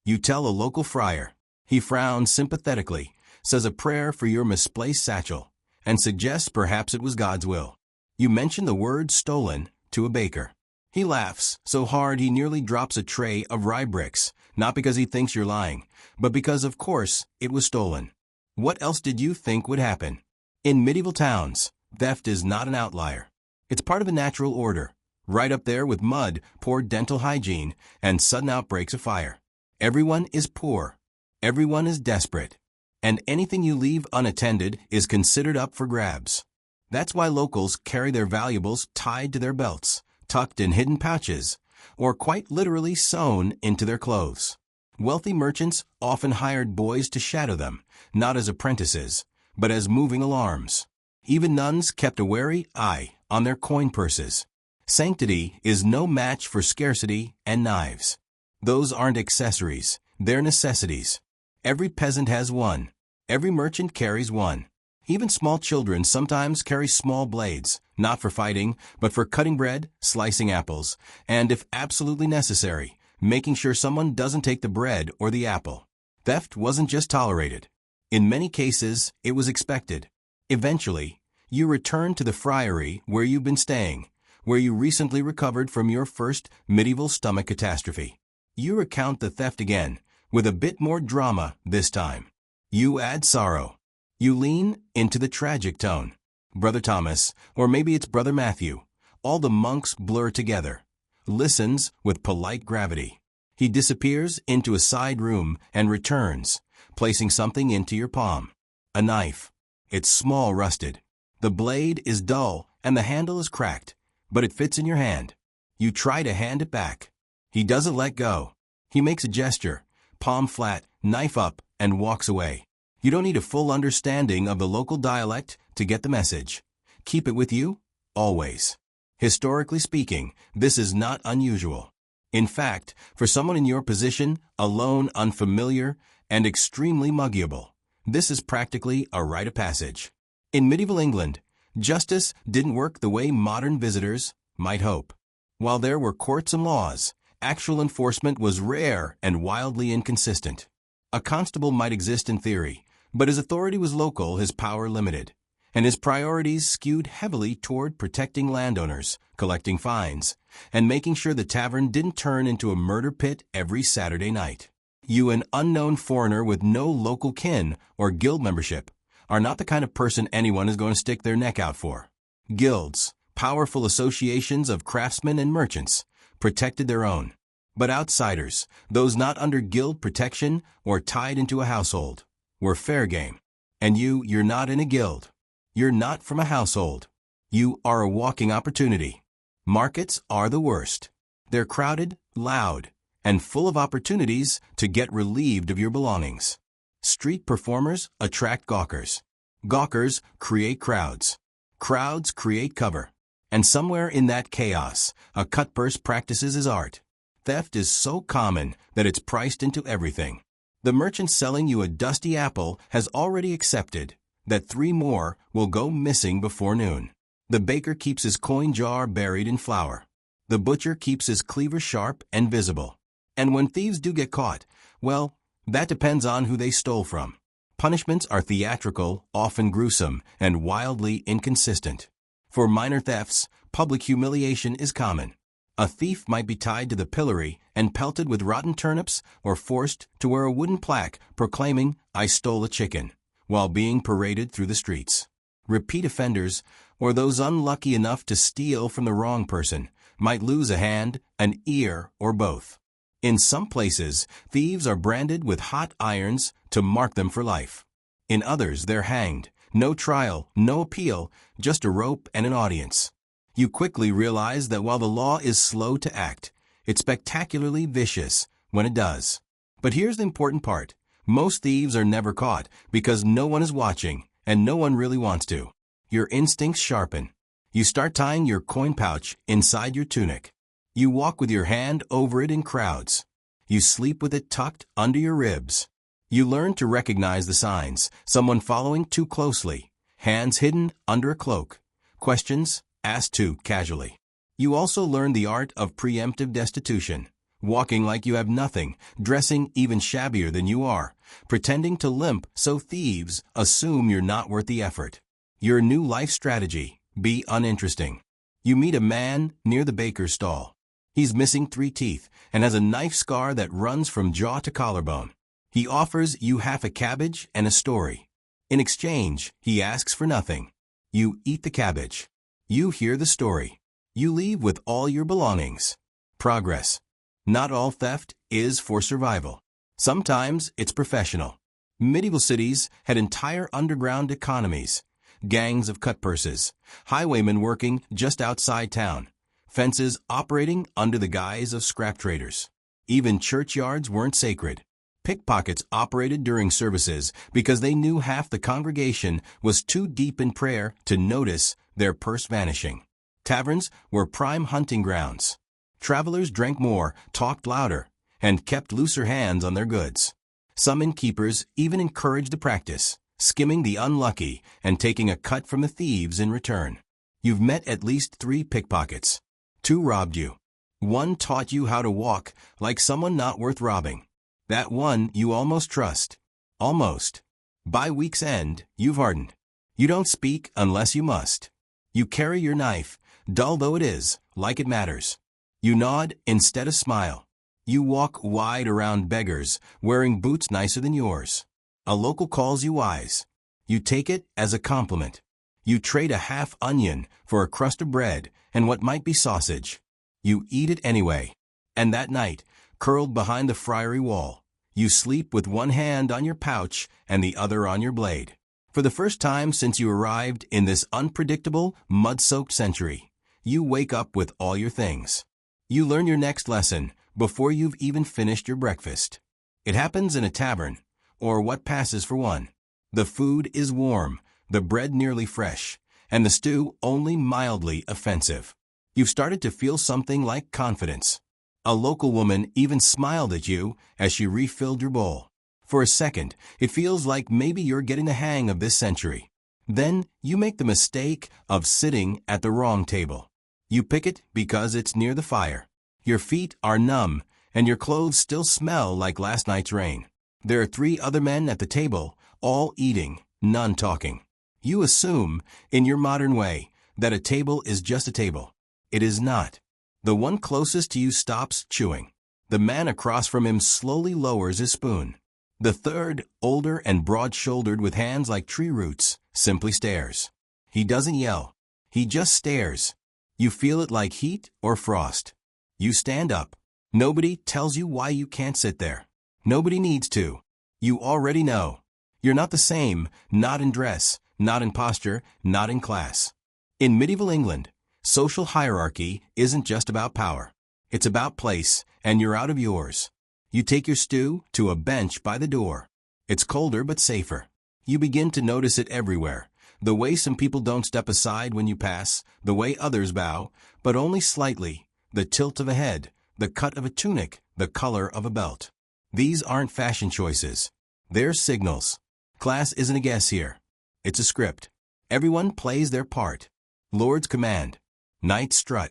A: You tell a local friar. He frowns sympathetically, says a prayer for your misplaced satchel, and suggests perhaps it was God's will. You mention the word "stolen" to a baker. He laughs so hard he nearly drops a tray of rye bricks, not because he thinks you're lying, but because, of course, it was stolen. What else did you think would happen? In medieval towns, theft is not an outlier. It's part of a natural order, right up there with mud, poor dental hygiene, and sudden outbreaks of fire. Everyone is poor. Everyone is desperate. And anything you leave unattended is considered up for grabs. That's why locals carry their valuables tied to their belts, tucked in hidden pouches, or quite literally sewn into their clothes. Wealthy merchants often hired boys to shadow them, not as apprentices, but as moving alarms. Even nuns kept a wary eye on their coin purses. Sanctity is no match for scarcity and knives. Those aren't accessories, they're necessities. Every peasant has one. Every merchant carries one. Even small children sometimes carry small blades, not for fighting, but for cutting bread, slicing apples, and if absolutely necessary, making sure someone doesn't take the bread or the apple. Theft wasn't just tolerated. In many cases, it was expected. Eventually, you return to the friary where you've been staying, where you recently recovered from your first medieval stomach catastrophe. You recount the theft again, with a bit more drama this time. You add sorrow. You lean into the tragic tone. Brother Thomas, or maybe it's Brother Matthew, all the monks blur together, listens with polite gravity. He disappears into a side room and returns, placing something into your palm. A knife. It's small, rusted. The blade is dull and the handle is cracked, but it fits in your hand. You try to hand it back. He doesn't let go. He makes a gesture, palm flat, knife up, and walks away. You don't need a full understanding of the local dialect to get the message. Keep it with you, always. Historically speaking, this is not unusual. In fact, for someone in your position, alone, unfamiliar, and extremely muggyable, this is practically a rite of passage. In medieval England, justice didn't work the way modern visitors might hope. While there were courts and laws, actual enforcement was rare and wildly inconsistent. A constable might exist in theory, but his authority was local, his power limited, and his priorities skewed heavily toward protecting landowners, collecting fines, and making sure the tavern didn't turn into a murder pit every Saturday night. You, an unknown foreigner with no local kin or guild membership, are not the kind of person anyone is going to stick their neck out for. Guilds, powerful associations of craftsmen and merchants, protected their own. But outsiders, those not under guild protection or tied into a household, were fair game. And you're not in a guild. You're not from a household. You are a walking opportunity. Markets are the worst. They're crowded, loud, and full of opportunities to get relieved of your belongings. Street performers attract gawkers. Gawkers create crowds. Crowds create cover. And somewhere in that chaos, a cutpurse practices his art. Theft is so common that it's priced into everything. The merchant selling you a dusty apple has already accepted that 3 more will go missing before noon. The baker keeps his coin jar buried in flour. The butcher keeps his cleaver sharp and visible. And when thieves do get caught, well, that depends on who they stole from. Punishments are theatrical, often gruesome, and wildly inconsistent. For minor thefts, public humiliation is common. A thief might be tied to the pillory and pelted with rotten turnips or forced to wear a wooden plaque proclaiming, "I stole a chicken," while being paraded through the streets. Repeat offenders, or those unlucky enough to steal from the wrong person, might lose a hand, an ear, or both. In some places, thieves are branded with hot irons to mark them for life. In others, they're hanged. No trial, no appeal, just a rope and an audience. You quickly realize that while the law is slow to act, it's spectacularly vicious when it does. But here's the important part. Most thieves are never caught because no one is watching and no one really wants to. Your instincts sharpen. You start tying your coin pouch inside your tunic. You walk with your hand over it in crowds. You sleep with it tucked under your ribs. You learn to recognize the signs, someone following too closely, hands hidden under a cloak, questions asked too casually. You also learn the art of preemptive destitution, walking like you have nothing, dressing even shabbier than you are, pretending to limp so thieves assume you're not worth the effort. Your new life strategy: be uninteresting. You meet a man near the baker's stall. He's missing 3 teeth and has a knife scar that runs from jaw to collarbone. He offers you half a cabbage and a story. In exchange, he asks for nothing. You eat the cabbage. You hear the story. You leave with all your belongings. Progress. Not all theft is for survival. Sometimes it's professional. Medieval cities had entire underground economies. Gangs of cutpurses, highwaymen working just outside town, fences operating under the guise of scrap traders. Even churchyards weren't sacred. Pickpockets operated during services because they knew half the congregation was too deep in prayer to notice their purse vanishing. Taverns were prime hunting grounds. Travelers drank more, talked louder, and kept looser hands on their goods. Some innkeepers even encouraged the practice, skimming the unlucky and taking a cut from the thieves in return. You've met at least 3 pickpockets. 2 robbed you. 1 taught you how to walk like someone not worth robbing. That one you almost trust. Almost. By week's end, you've hardened. You don't speak unless you must. You carry your knife, dull though it is, like it matters. You nod instead of smile. You walk wide around beggars, wearing boots nicer than yours. A local calls you wise. You take it as a compliment. You trade a half onion for a crust of bread and what might be sausage. You eat it anyway. And that night, curled behind the friary wall, you sleep with one hand on your pouch and the other on your blade. For the first time since you arrived in this unpredictable, mud-soaked century, you wake up with all your things. You learn your next lesson before you've even finished your breakfast. It happens in a tavern, or what passes for one. The food is warm, the bread nearly fresh, and the stew only mildly offensive. You've started to feel something like confidence. A local woman even smiled at you as she refilled your bowl. For a second, it feels like maybe you're getting the hang of this century. Then you make the mistake of sitting at the wrong table. You pick it because it's near the fire. Your feet are numb, and your clothes still smell like last night's rain. There are 3 other men at the table, all eating, none talking. You assume, in your modern way, that a table is just a table. It is not. The one closest to you stops chewing. The man across from him slowly lowers his spoon. The third, older and broad-shouldered with hands like tree roots, simply stares. He doesn't yell. He just stares. You feel it like heat or frost. You stand up. Nobody tells you why you can't sit there. Nobody needs to. You already know. You're not the same, not in dress, not in posture, not in class. In medieval England, social hierarchy isn't just about power. It's about place, and you're out of yours. You take your stew to a bench by the door. It's colder but safer. You begin to notice it everywhere. The way some people don't step aside when you pass, the way others bow, but only slightly, the tilt of a head, the cut of a tunic, the color of a belt. These aren't fashion choices. They're signals. Class isn't a guess here. It's a script. Everyone plays their part. Lords command. Knights strut.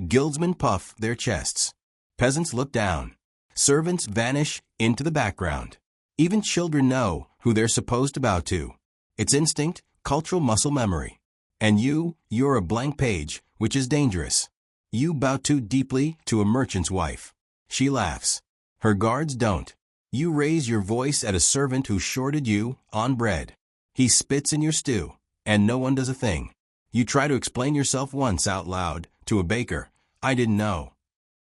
A: Guildsmen puff their chests. Peasants look down. Servants vanish into the background. Even children know who they're supposed to bow to. It's instinct, cultural muscle memory. And you're a blank page, which is dangerous. You bow too deeply to a merchant's wife. She laughs. Her guards don't. You raise your voice at a servant who shorted you on bread. He spits in your stew, and no one does a thing. You try to explain yourself once out loud to a baker. I didn't know.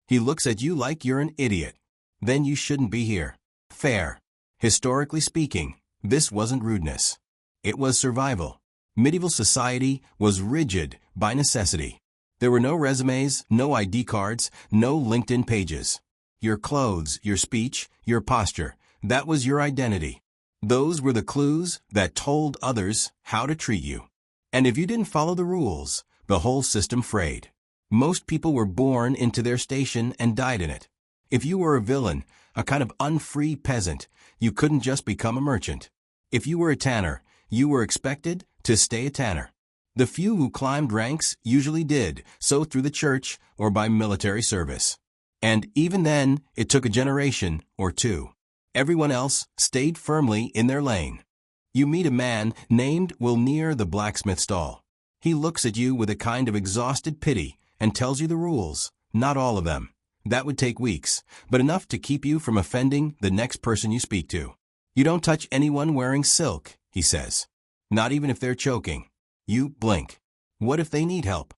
A: He looks at you like you're an idiot. Then you shouldn't be here. Fair. Historically speaking, this wasn't rudeness. It was survival. Medieval society was rigid by necessity. There were no resumes, no ID cards, no LinkedIn pages. Your clothes, your speech, your posture, that was your identity. Those were the clues that told others how to treat you. And if you didn't follow the rules, the whole system frayed. Most people were born into their station and died in it. If you were a villain, a kind of unfree peasant, you couldn't just become a merchant. If you were a tanner, you were expected to stay a tanner. The few who climbed ranks usually did so through the church or by military service. And even then, it took a generation or two. Everyone else stayed firmly in their lane. You meet a man named Will near the blacksmith stall. He looks at you with a kind of exhausted pity and tells you the rules, not all of them. That would take weeks, but enough to keep you from offending the next person you speak to. You don't touch anyone wearing silk, he says. Not even if they're choking. You blink. What if they need help?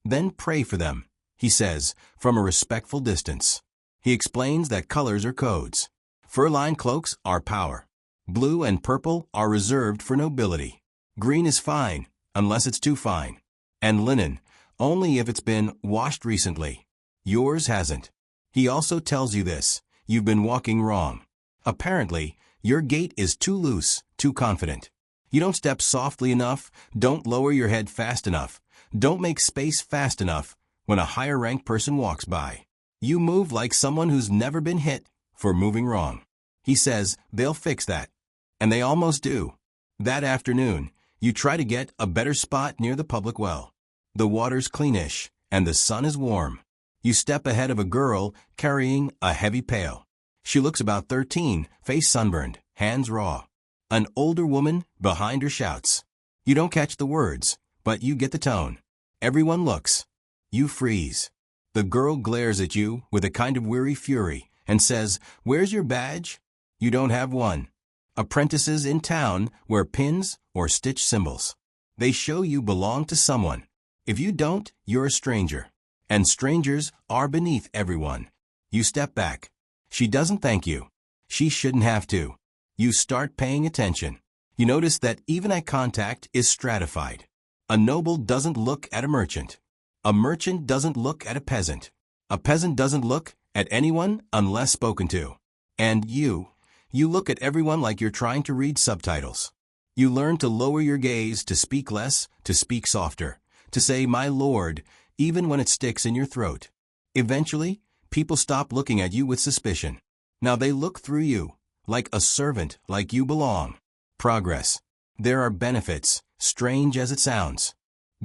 A: Then pray for them, he says, from a respectful distance. He explains that colors are codes. Fur-lined cloaks are power. Blue and purple are reserved for nobility. Green is fine, unless it's too fine. And linen, only if it's been washed recently. Yours hasn't. He also tells you this: you've been walking wrong. Apparently, your gait is too loose, too confident. You don't step softly enough, don't lower your head fast enough, don't make space fast enough when a higher-ranked person walks by. You move like someone who's never been hit for moving wrong. He says they'll fix that. And they almost do. That afternoon, you try to get a better spot near the public well. The water's cleanish, and the sun is warm. You step ahead of a girl carrying a heavy pail. She looks about 13, face sunburned, hands raw. An older woman behind her shouts. You don't catch the words, but you get the tone. Everyone looks. You freeze. The girl glares at you with a kind of weary fury and says, "Where's your badge?" You don't have one. Apprentices in town wear pins or stitch symbols. They show you belong to someone. If you don't, you're a stranger. And strangers are beneath everyone. You step back. She doesn't thank you. She shouldn't have to. You start paying attention. You notice that even eye contact is stratified. A noble doesn't look at a merchant. A merchant doesn't look at a peasant. A peasant doesn't look at anyone unless spoken to. And you look at everyone like you're trying to read subtitles. You learn to lower your gaze, to speak less, to speak softer, to say, "My lord," even when it sticks in your throat. Eventually, people stop looking at you with suspicion. Now they look through you, like a servant, like you belong. Progress. There are benefits, strange as it sounds.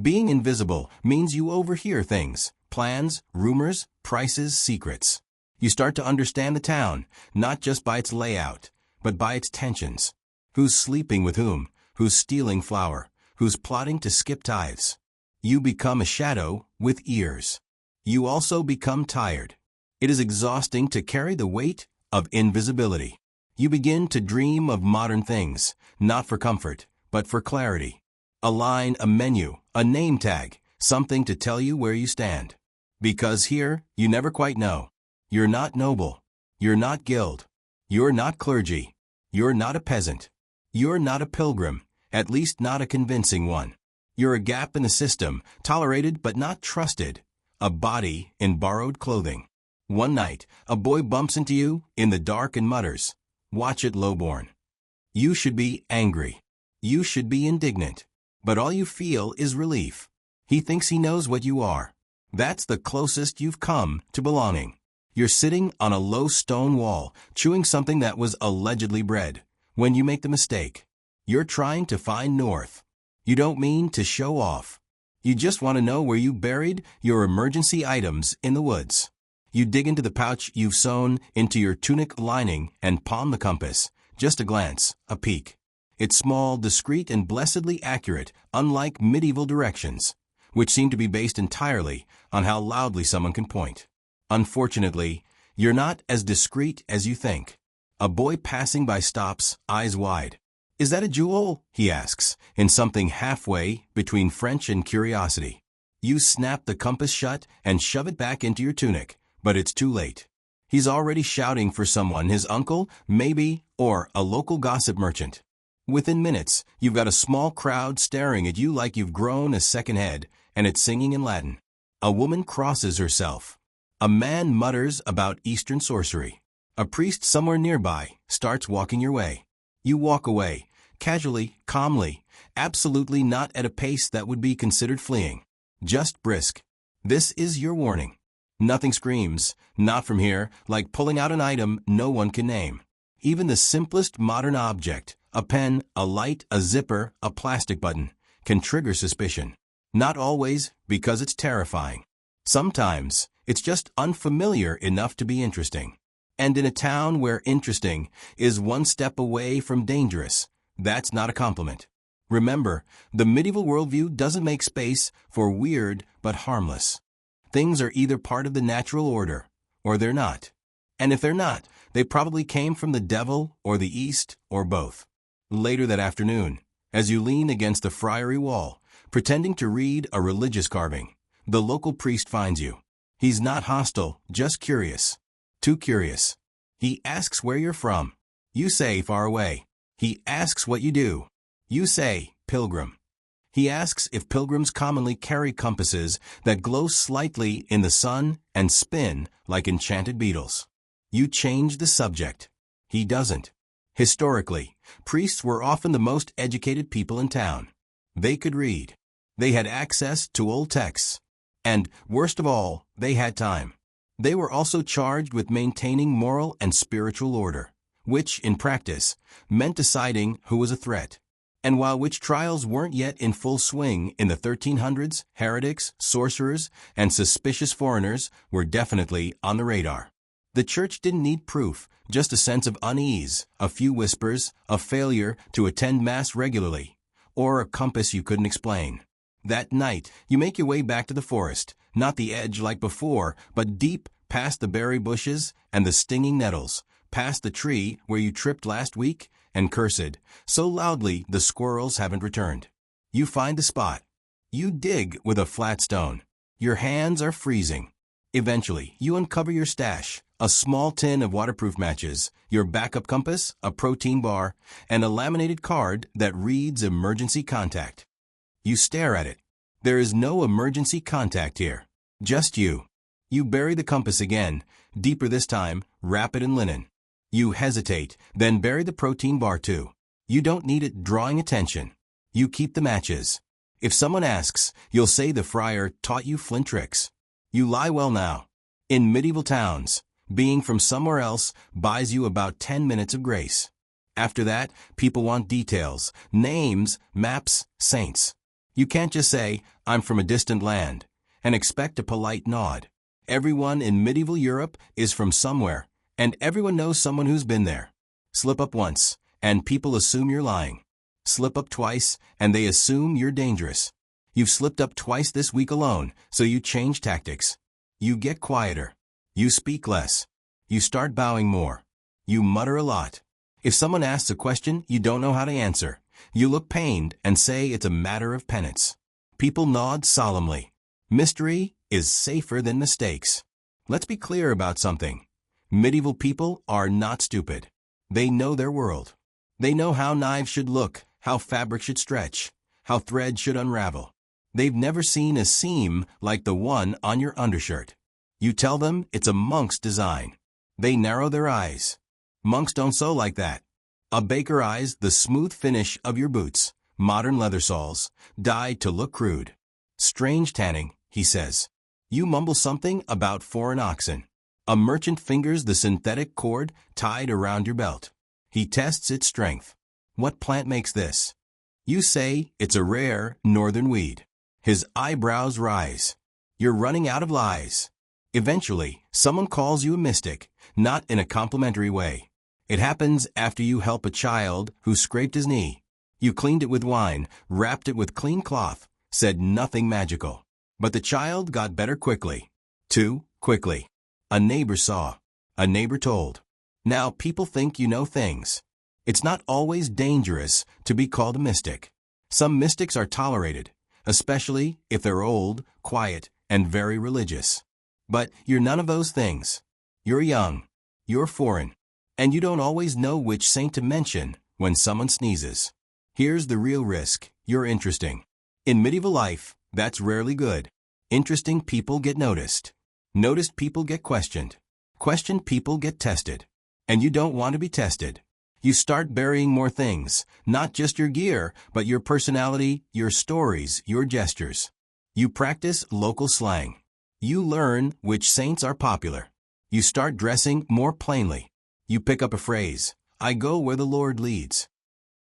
A: Being invisible means you overhear things, plans, rumors, prices, secrets. You start to understand the town, not just by its layout, but by its tensions. Who's sleeping with whom? Who's stealing flour? Who's plotting to skip tithes? You become a shadow with ears. You also become tired. It is exhausting to carry the weight of invisibility. You begin to dream of modern things, not for comfort, but for clarity. A line, a menu, a name tag, something to tell you where you stand. Because here, you never quite know. You're not noble. You're not guild. You're not clergy. You're not a peasant. You're not a pilgrim, at least not a convincing one. You're a gap in the system, tolerated but not trusted. A body in borrowed clothing. One night, a boy bumps into you in the dark and mutters, "Watch it, lowborn." You should be angry. You should be indignant. But all you feel is relief. He thinks he knows what you are. That's the closest you've come to belonging. You're sitting on a low stone wall, chewing something that was allegedly bread, when you make the mistake. You're trying to find north. You don't mean to show off. You just want to know where you buried your emergency items in the woods. You dig into the pouch you've sewn into your tunic lining and palm the compass. Just a glance, a peek. It's small, discreet, and blessedly accurate, unlike medieval directions, which seem to be based entirely on how loudly someone can point. Unfortunately, you're not as discreet as you think. A boy passing by stops, eyes wide. "Is that a jewel?" he asks, in something halfway between French and curiosity. You snap the compass shut and shove it back into your tunic, but it's too late. He's already shouting for someone, his uncle, maybe, or a local gossip merchant. Within minutes, you've got a small crowd staring at you like you've grown a second head, and it's singing in Latin. A woman crosses herself. A man mutters about Eastern sorcery. A priest somewhere nearby starts walking your way. You walk away, casually, calmly, absolutely not at a pace that would be considered fleeing. Just brisk. This is your warning. Nothing screams, "Not from here," like pulling out an item no one can name. Even the simplest modern object, a pen, a light, a zipper, a plastic button, can trigger suspicion. Not always because it's terrifying. Sometimes it's just unfamiliar enough to be interesting. And in a town where interesting is one step away from dangerous, that's not a compliment. Remember, the medieval worldview doesn't make space for weird but harmless. Things are either part of the natural order, or they're not. And if they're not, they probably came from the devil or the East or both. Later that afternoon, as you lean against the friary wall, pretending to read a religious carving, the local priest finds you. He's not hostile, just curious. Too curious. He asks where you're from. You say far away. He asks what you do. You say pilgrim. He asks if pilgrims commonly carry compasses that glow slightly in the sun and spin like enchanted beetles. You change the subject. He doesn't. Historically, priests were often the most educated people in town. They could read. They had access to old texts. And, worst of all, they had time. They were also charged with maintaining moral and spiritual order, which, in practice, meant deciding who was a threat. And while witch trials weren't yet in full swing in the 1300s, heretics, sorcerers, and suspicious foreigners were definitely on the radar. The church didn't need proof, just a sense of unease, a few whispers, a failure to attend Mass regularly, or a compass you couldn't explain. That night, you make your way back to the forest, not the edge like before, but deep past the berry bushes and the stinging nettles, past the tree where you tripped last week, and cursed so loudly the squirrels haven't returned. You find the spot. You dig with a flat stone. Your hands are freezing. Eventually, you uncover your stash, a small tin of waterproof matches, your backup compass, a protein bar, and a laminated card that reads emergency contact. You stare at it. There is no emergency contact here. Just you. You bury the compass again, deeper this time, wrap it in linen. You hesitate, then bury the protein bar too. You don't need it drawing attention. You keep the matches. If someone asks, you'll say the friar taught you flint tricks. You lie well now. In medieval towns, being from somewhere else buys you about 10 minutes of grace. After that, people want details, names, maps, saints. You can't just say, "I'm from a distant land," and expect a polite nod. Everyone in medieval Europe is from somewhere, and everyone knows someone who's been there. Slip up once, and people assume you're lying. Slip up twice, and they assume you're dangerous. You've slipped up twice this week alone, so you change tactics. You get quieter. You speak less. You start bowing more. You mutter a lot. If someone asks a question you don't know how to answer, you look pained and say it's a matter of penance. People nod solemnly. Mystery is safer than mistakes. Let's be clear about something. Medieval people are not stupid. They know their world. They know how knives should look, how fabric should stretch, how thread should unravel. They've never seen a seam like the one on your undershirt. You tell them it's a monk's design. They narrow their eyes. Monks don't sew like that. A baker eyes the smooth finish of your boots, modern leather soles, dyed to look crude. Strange tanning, he says. You mumble something about foreign oxen. A merchant fingers the synthetic cord tied around your belt. He tests its strength. What plant makes this? You say it's a rare northern weed. His eyebrows rise. You're running out of lies. Eventually, someone calls you a mystic, not in a complimentary way. It happens after you help a child who scraped his knee. You cleaned it with wine, wrapped it with clean cloth, said nothing magical. But the child got better quickly. Too quickly. A neighbor saw. A neighbor told. Now people think you know things. It's not always dangerous to be called a mystic. Some mystics are tolerated, especially if they're old, quiet, and very religious. But you're none of those things. You're young. You're foreign. And you don't always know which saint to mention when someone sneezes. Here's the real risk. You're interesting. In medieval life, that's rarely good. Interesting people get noticed. Noticed people get questioned. Questioned people get tested. And you don't want to be tested. You start burying more things, not just your gear, but your personality, your stories, your gestures. You practice local slang. You learn which saints are popular. You start dressing more plainly. You pick up a phrase, I go where the Lord leads.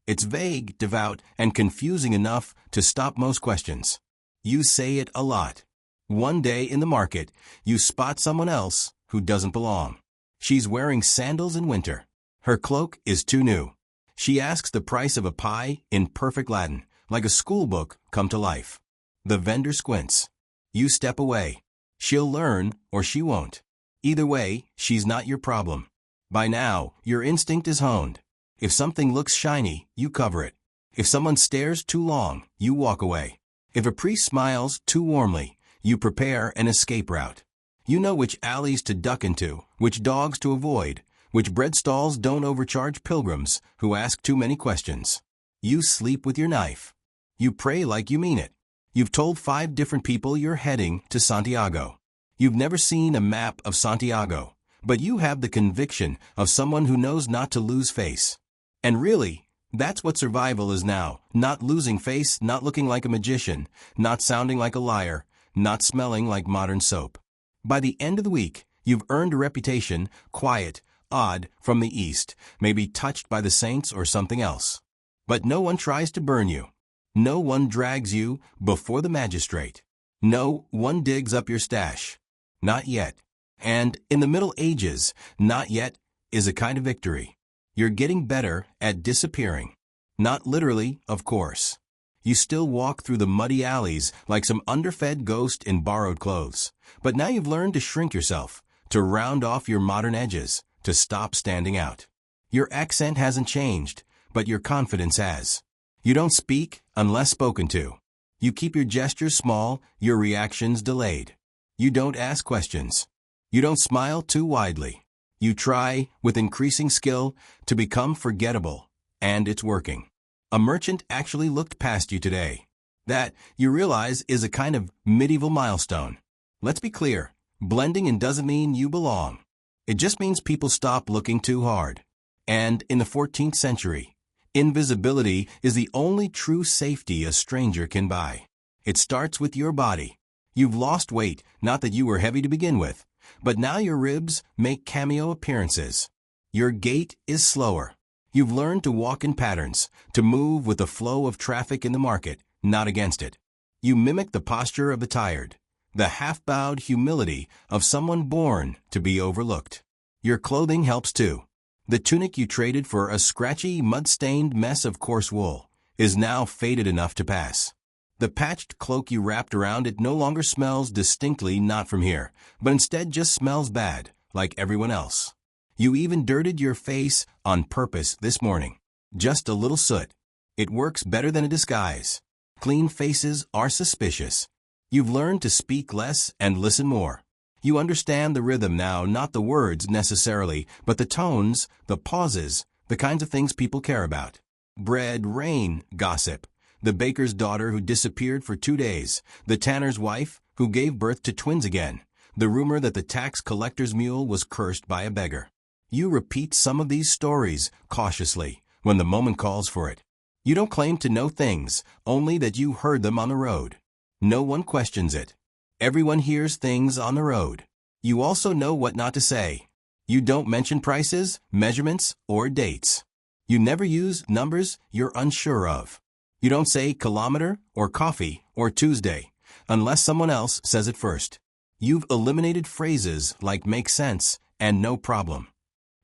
A: It's vague, devout, and confusing enough to stop most questions. You say it a lot. One day in the market, you spot someone else who doesn't belong. She's wearing sandals in winter. Her cloak is too new. She asks the price of a pie in perfect Latin, like a school book come to life. The vendor squints. You step away. She'll learn or she won't. Either way, she's not your problem. By now, your instinct is honed. If something looks shiny, you cover it. If someone stares too long, you walk away. If a priest smiles too warmly, you prepare an escape route. You know which alleys to duck into, which dogs to avoid, which bread stalls don't overcharge pilgrims who ask too many questions. You sleep with your knife. You pray like you mean it. You've told 5 different people you're heading to Santiago. You've never seen a map of Santiago, but you have the conviction of someone who knows not to lose face. And really, that's what survival is now. Not losing face, not looking like a magician, not sounding like a liar, not smelling like modern soap. By the end of the week, you've earned a reputation, quiet, odd, from the East, maybe touched by the saints or something else. But no one tries to burn you. No one drags you before the magistrate. No one digs up your stash. Not yet. And in the Middle Ages, not yet is a kind of victory. You're getting better at disappearing. Not literally, of course. You still walk through the muddy alleys like some underfed ghost in borrowed clothes. But now you've learned to shrink yourself, to round off your modern edges, to stop standing out. Your accent hasn't changed, but your confidence has. You don't speak unless spoken to. You keep your gestures small, your reactions delayed. You don't ask questions. You don't smile too widely. You try, with increasing skill, to become forgettable, and it's working. A merchant actually looked past you today. That, you realize, is a kind of medieval milestone. Let's be clear, blending in doesn't mean you belong. It just means people stop looking too hard. And in the 14th century, invisibility is the only true safety a stranger can buy. It starts with your body. You've lost weight, not that you were heavy to begin with, but now your ribs make cameo appearances. Your gait is slower. You've learned to walk in patterns, to move with the flow of traffic in the market, not against it. You mimic the posture of the tired, the half-bowed humility of someone born to be overlooked. Your clothing helps too. The tunic you traded for a scratchy, mud-stained mess of coarse wool is now faded enough to pass. The patched cloak you wrapped around it no longer smells distinctly not from here, but instead just smells bad, like everyone else. You even dirted your face on purpose this morning. Just a little soot. It works better than a disguise. Clean faces are suspicious. You've learned to speak less and listen more. You understand the rhythm now, not the words necessarily, but the tones, the pauses, the kinds of things people care about. Bread, rain, gossip. The baker's daughter who disappeared for 2 days. The tanner's wife who gave birth to twins again. The rumor that the tax collector's mule was cursed by a beggar. You repeat some of these stories cautiously when the moment calls for it. You don't claim to know things, only that you heard them on the road. No one questions it. Everyone hears things on the road. You also know what not to say. You don't mention prices, measurements, or dates. You never use numbers you're unsure of. You don't say kilometer or coffee or Tuesday unless someone else says it first. You've eliminated phrases like make sense and no problem.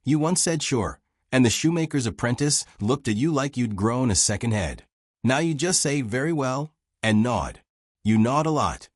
A: You once said sure, and the shoemaker's apprentice looked at you like you'd grown a second head. Now you just say very well and nod. You nod a lot.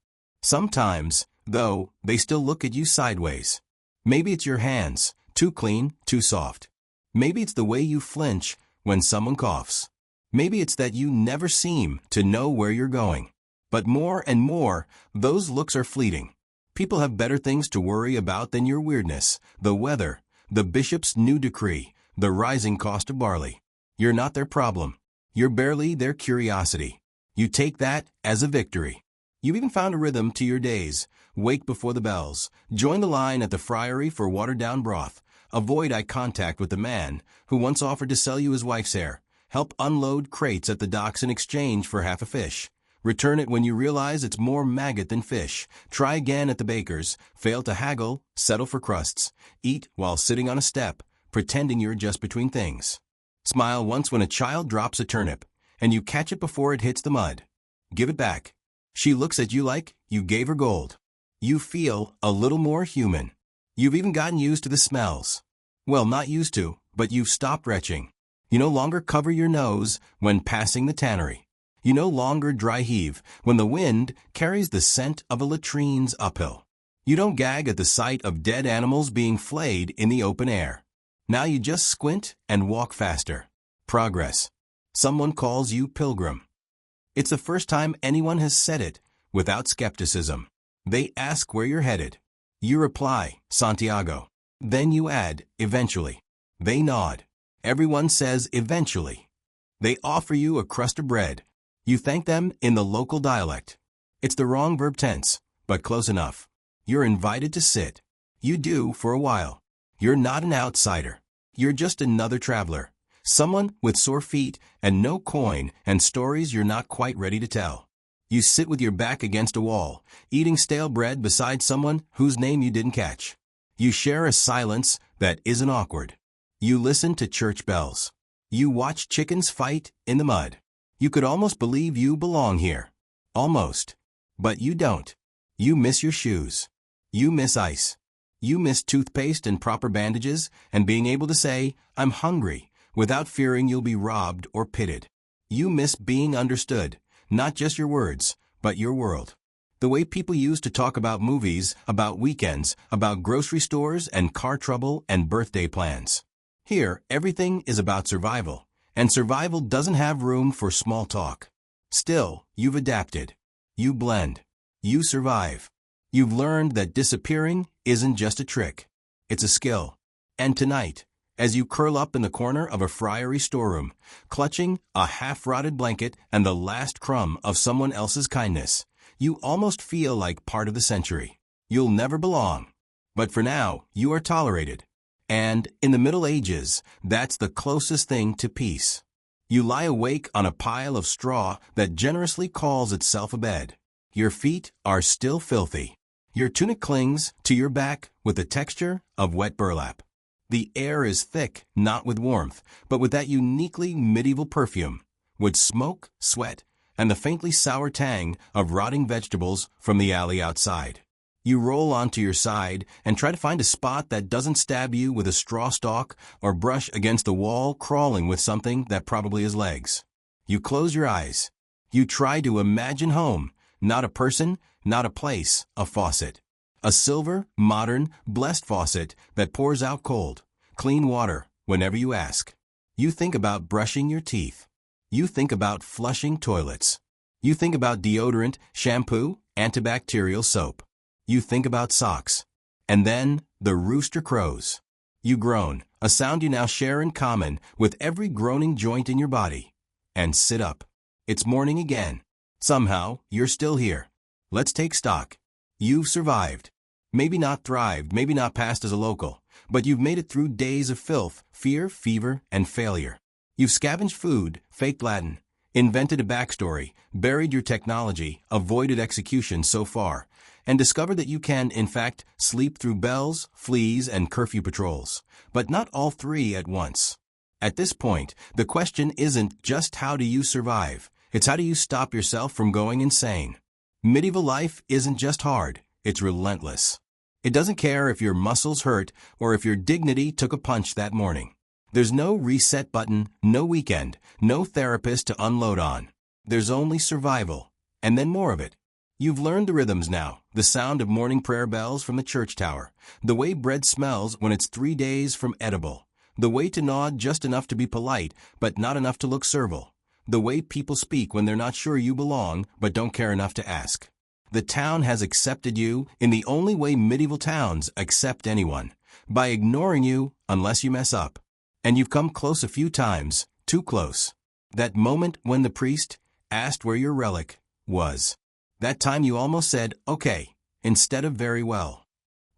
A: Sometimes, though, they still look at you sideways. Maybe it's your hands, too clean, too soft. Maybe it's the way you flinch when someone coughs. Maybe it's that you never seem to know where you're going. But more and more, those looks are fleeting. People have better things to worry about than your weirdness, the weather, the bishop's new decree, the rising cost of barley. You're not their problem. You're barely their curiosity. You take that as a victory. You've even found a rhythm to your days. Wake before the bells. Join the line at the friary for watered-down broth. Avoid eye contact with the man who once offered to sell you his wife's hair. Help unload crates at the docks in exchange for half a fish. Return it when you realize it's more maggot than fish. Try again at the baker's. Fail to haggle. Settle for crusts. Eat while sitting on a step, pretending you're just between things. Smile once when a child drops a turnip, and you catch it before it hits the mud. Give it back. She looks at you like you gave her gold. You feel a little more human. You've even gotten used to the smells. Well, not used to, but you've stopped retching. You no longer cover your nose when passing the tannery. You no longer dry heave when the wind carries the scent of a latrine's uphill. You don't gag at the sight of dead animals being flayed in the open air. Now you just squint and walk faster. Progress. Someone calls you pilgrim. It's the first time anyone has said it without skepticism. They ask where you're headed. You reply, Santiago. Then you add, eventually. They nod. Everyone says eventually. They offer you a crust of bread. You thank them in the local dialect. It's the wrong verb tense, but close enough. You're invited to sit. You do for a while. You're not an outsider. You're just another traveler. Someone with sore feet and no coin and stories you're not quite ready to tell. You sit with your back against a wall, eating stale bread beside someone whose name you didn't catch. You share a silence that isn't awkward. You listen to church bells. You watch chickens fight in the mud. You could almost believe you belong here. Almost. But you don't. You miss your shoes. You miss ice. You miss toothpaste and proper bandages and being able to say, I'm hungry, without fearing you'll be robbed or pitted. You miss being understood, not just your words, but your world. The way people used to talk about movies, about weekends, about grocery stores and car trouble and birthday plans. Here, everything is about survival, and survival doesn't have room for small talk. Still, you've adapted. You blend. You survive. You've learned that disappearing isn't just a trick. It's a skill. And tonight, as you curl up in the corner of a friary storeroom, clutching a half-rotted blanket and the last crumb of someone else's kindness, you almost feel like part of the century. You'll never belong. But for now, you are tolerated. And, in the Middle Ages, that's the closest thing to peace. You lie awake on a pile of straw that generously calls itself a bed. Your feet are still filthy. Your tunic clings to your back with the texture of wet burlap. The air is thick, not with warmth, but with that uniquely medieval perfume, with smoke, sweat, and the faintly sour tang of rotting vegetables from the alley outside. You roll onto your side and try to find a spot that doesn't stab you with a straw stalk or brush against the wall crawling with something that probably has legs. You close your eyes. You try to imagine home, not a person, not a place, a faucet. A silver, modern, blessed faucet that pours out cold, clean water whenever you ask. You think about brushing your teeth. You think about flushing toilets. You think about deodorant, shampoo, antibacterial soap. You think about socks. And then the rooster crows. You groan, a sound you now share in common with every groaning joint in your body. And sit up. It's morning again. Somehow, you're still here. Let's take stock. You've survived. Maybe not thrived, maybe not passed as a local, but you've made it through days of filth, fear, fever, and failure. You've scavenged food, faked Latin, invented a backstory, buried your technology, avoided execution so far, and discovered that you can, in fact, sleep through bells, fleas, and curfew patrols, but not all three at once. At this point, the question isn't just how do you survive, It's how do you stop yourself from going insane. Medieval life isn't just hard, it's relentless. It doesn't care if your muscles hurt or if your dignity took a punch that morning. There's no reset button, no weekend, no therapist to unload on. There's only survival, and then more of it. You've learned the rhythms now, the sound of morning prayer bells from the church tower, the way bread smells when it's 3 days from edible, the way to nod just enough to be polite but not enough to look servile, the way people speak when they're not sure you belong but don't care enough to ask. The town has accepted you in the only way medieval towns accept anyone, by ignoring you unless you mess up. And you've come close a few times, too close. That moment when the priest asked where your relic was. That time you almost said, okay, instead of very well.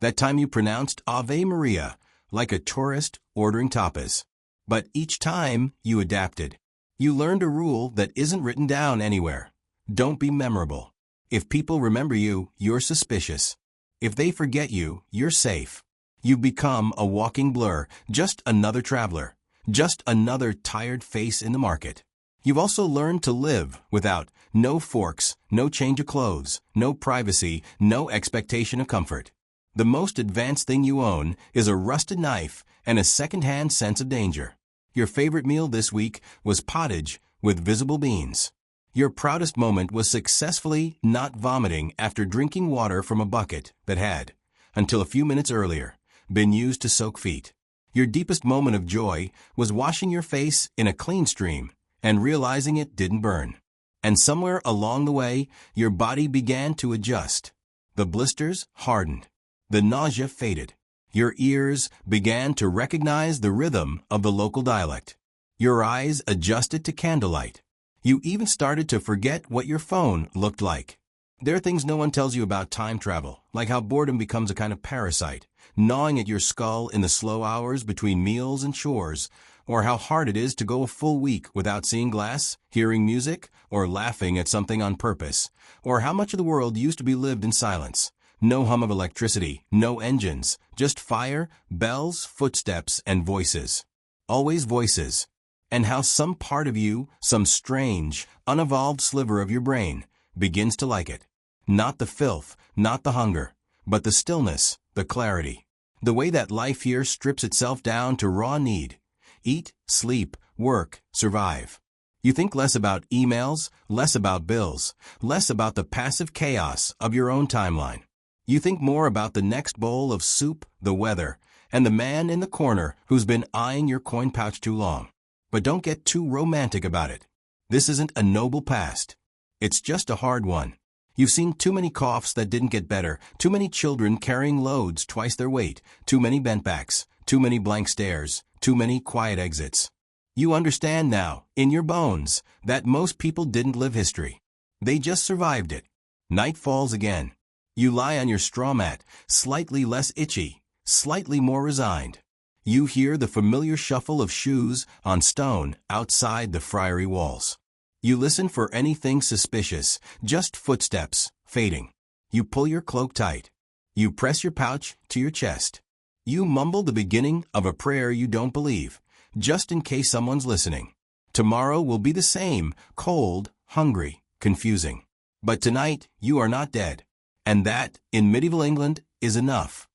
A: That time you pronounced Ave Maria like a tourist ordering tapas. But each time you adapted. You learned a rule that isn't written down anywhere. Don't be memorable. If people remember you, you're suspicious. If they forget you, you're safe. You've become a walking blur, just another traveler, just another tired face in the market. You've also learned to live without no forks, no change of clothes, no privacy, no expectation of comfort. The most advanced thing you own is a rusted knife and a second-hand sense of danger. Your favorite meal this week was pottage with visible beans. Your proudest moment was successfully not vomiting after drinking water from a bucket that had, until a few minutes earlier, been used to soak feet. Your deepest moment of joy was washing your face in a clean stream and realizing it didn't burn. And somewhere along the way, your body began to adjust. The blisters hardened. The nausea faded. Your ears began to recognize the rhythm of the local dialect. Your eyes adjusted to candlelight. You even started to forget what your phone looked like. There are things no one tells you about time travel, like how boredom becomes a kind of parasite, gnawing at your skull in the slow hours between meals and chores, or how hard it is to go a full week without seeing glass, hearing music, or laughing at something on purpose, or how much of the world used to be lived in silence. No hum of electricity, no engines, just fire, bells, footsteps, and voices. Always voices. And how some part of you, some strange, unevolved sliver of your brain, begins to like it. Not the filth, not the hunger, but the stillness, the clarity. The way that life here strips itself down to raw need. Eat, sleep, work, survive. You think less about emails, less about bills, less about the passive chaos of your own timeline. You think more about the next bowl of soup, the weather, and the man in the corner who's been eyeing your coin pouch too long. But don't get too romantic about it. This isn't a noble past. It's just a hard one. You've seen too many coughs that didn't get better, too many children carrying loads twice their weight, too many bent backs, too many blank stares, too many quiet exits. You understand now, in your bones, that most people didn't live history. They just survived it. Night falls again. You lie on your straw mat, slightly less itchy, slightly more resigned. You hear the familiar shuffle of shoes on stone outside the friary walls. You listen for anything suspicious, just footsteps, fading. You pull your cloak tight. You press your pouch to your chest. You mumble the beginning of a prayer you don't believe, just in case someone's listening. Tomorrow will be the same, cold, hungry, confusing. But tonight, you are not dead. And that, in medieval England, is enough.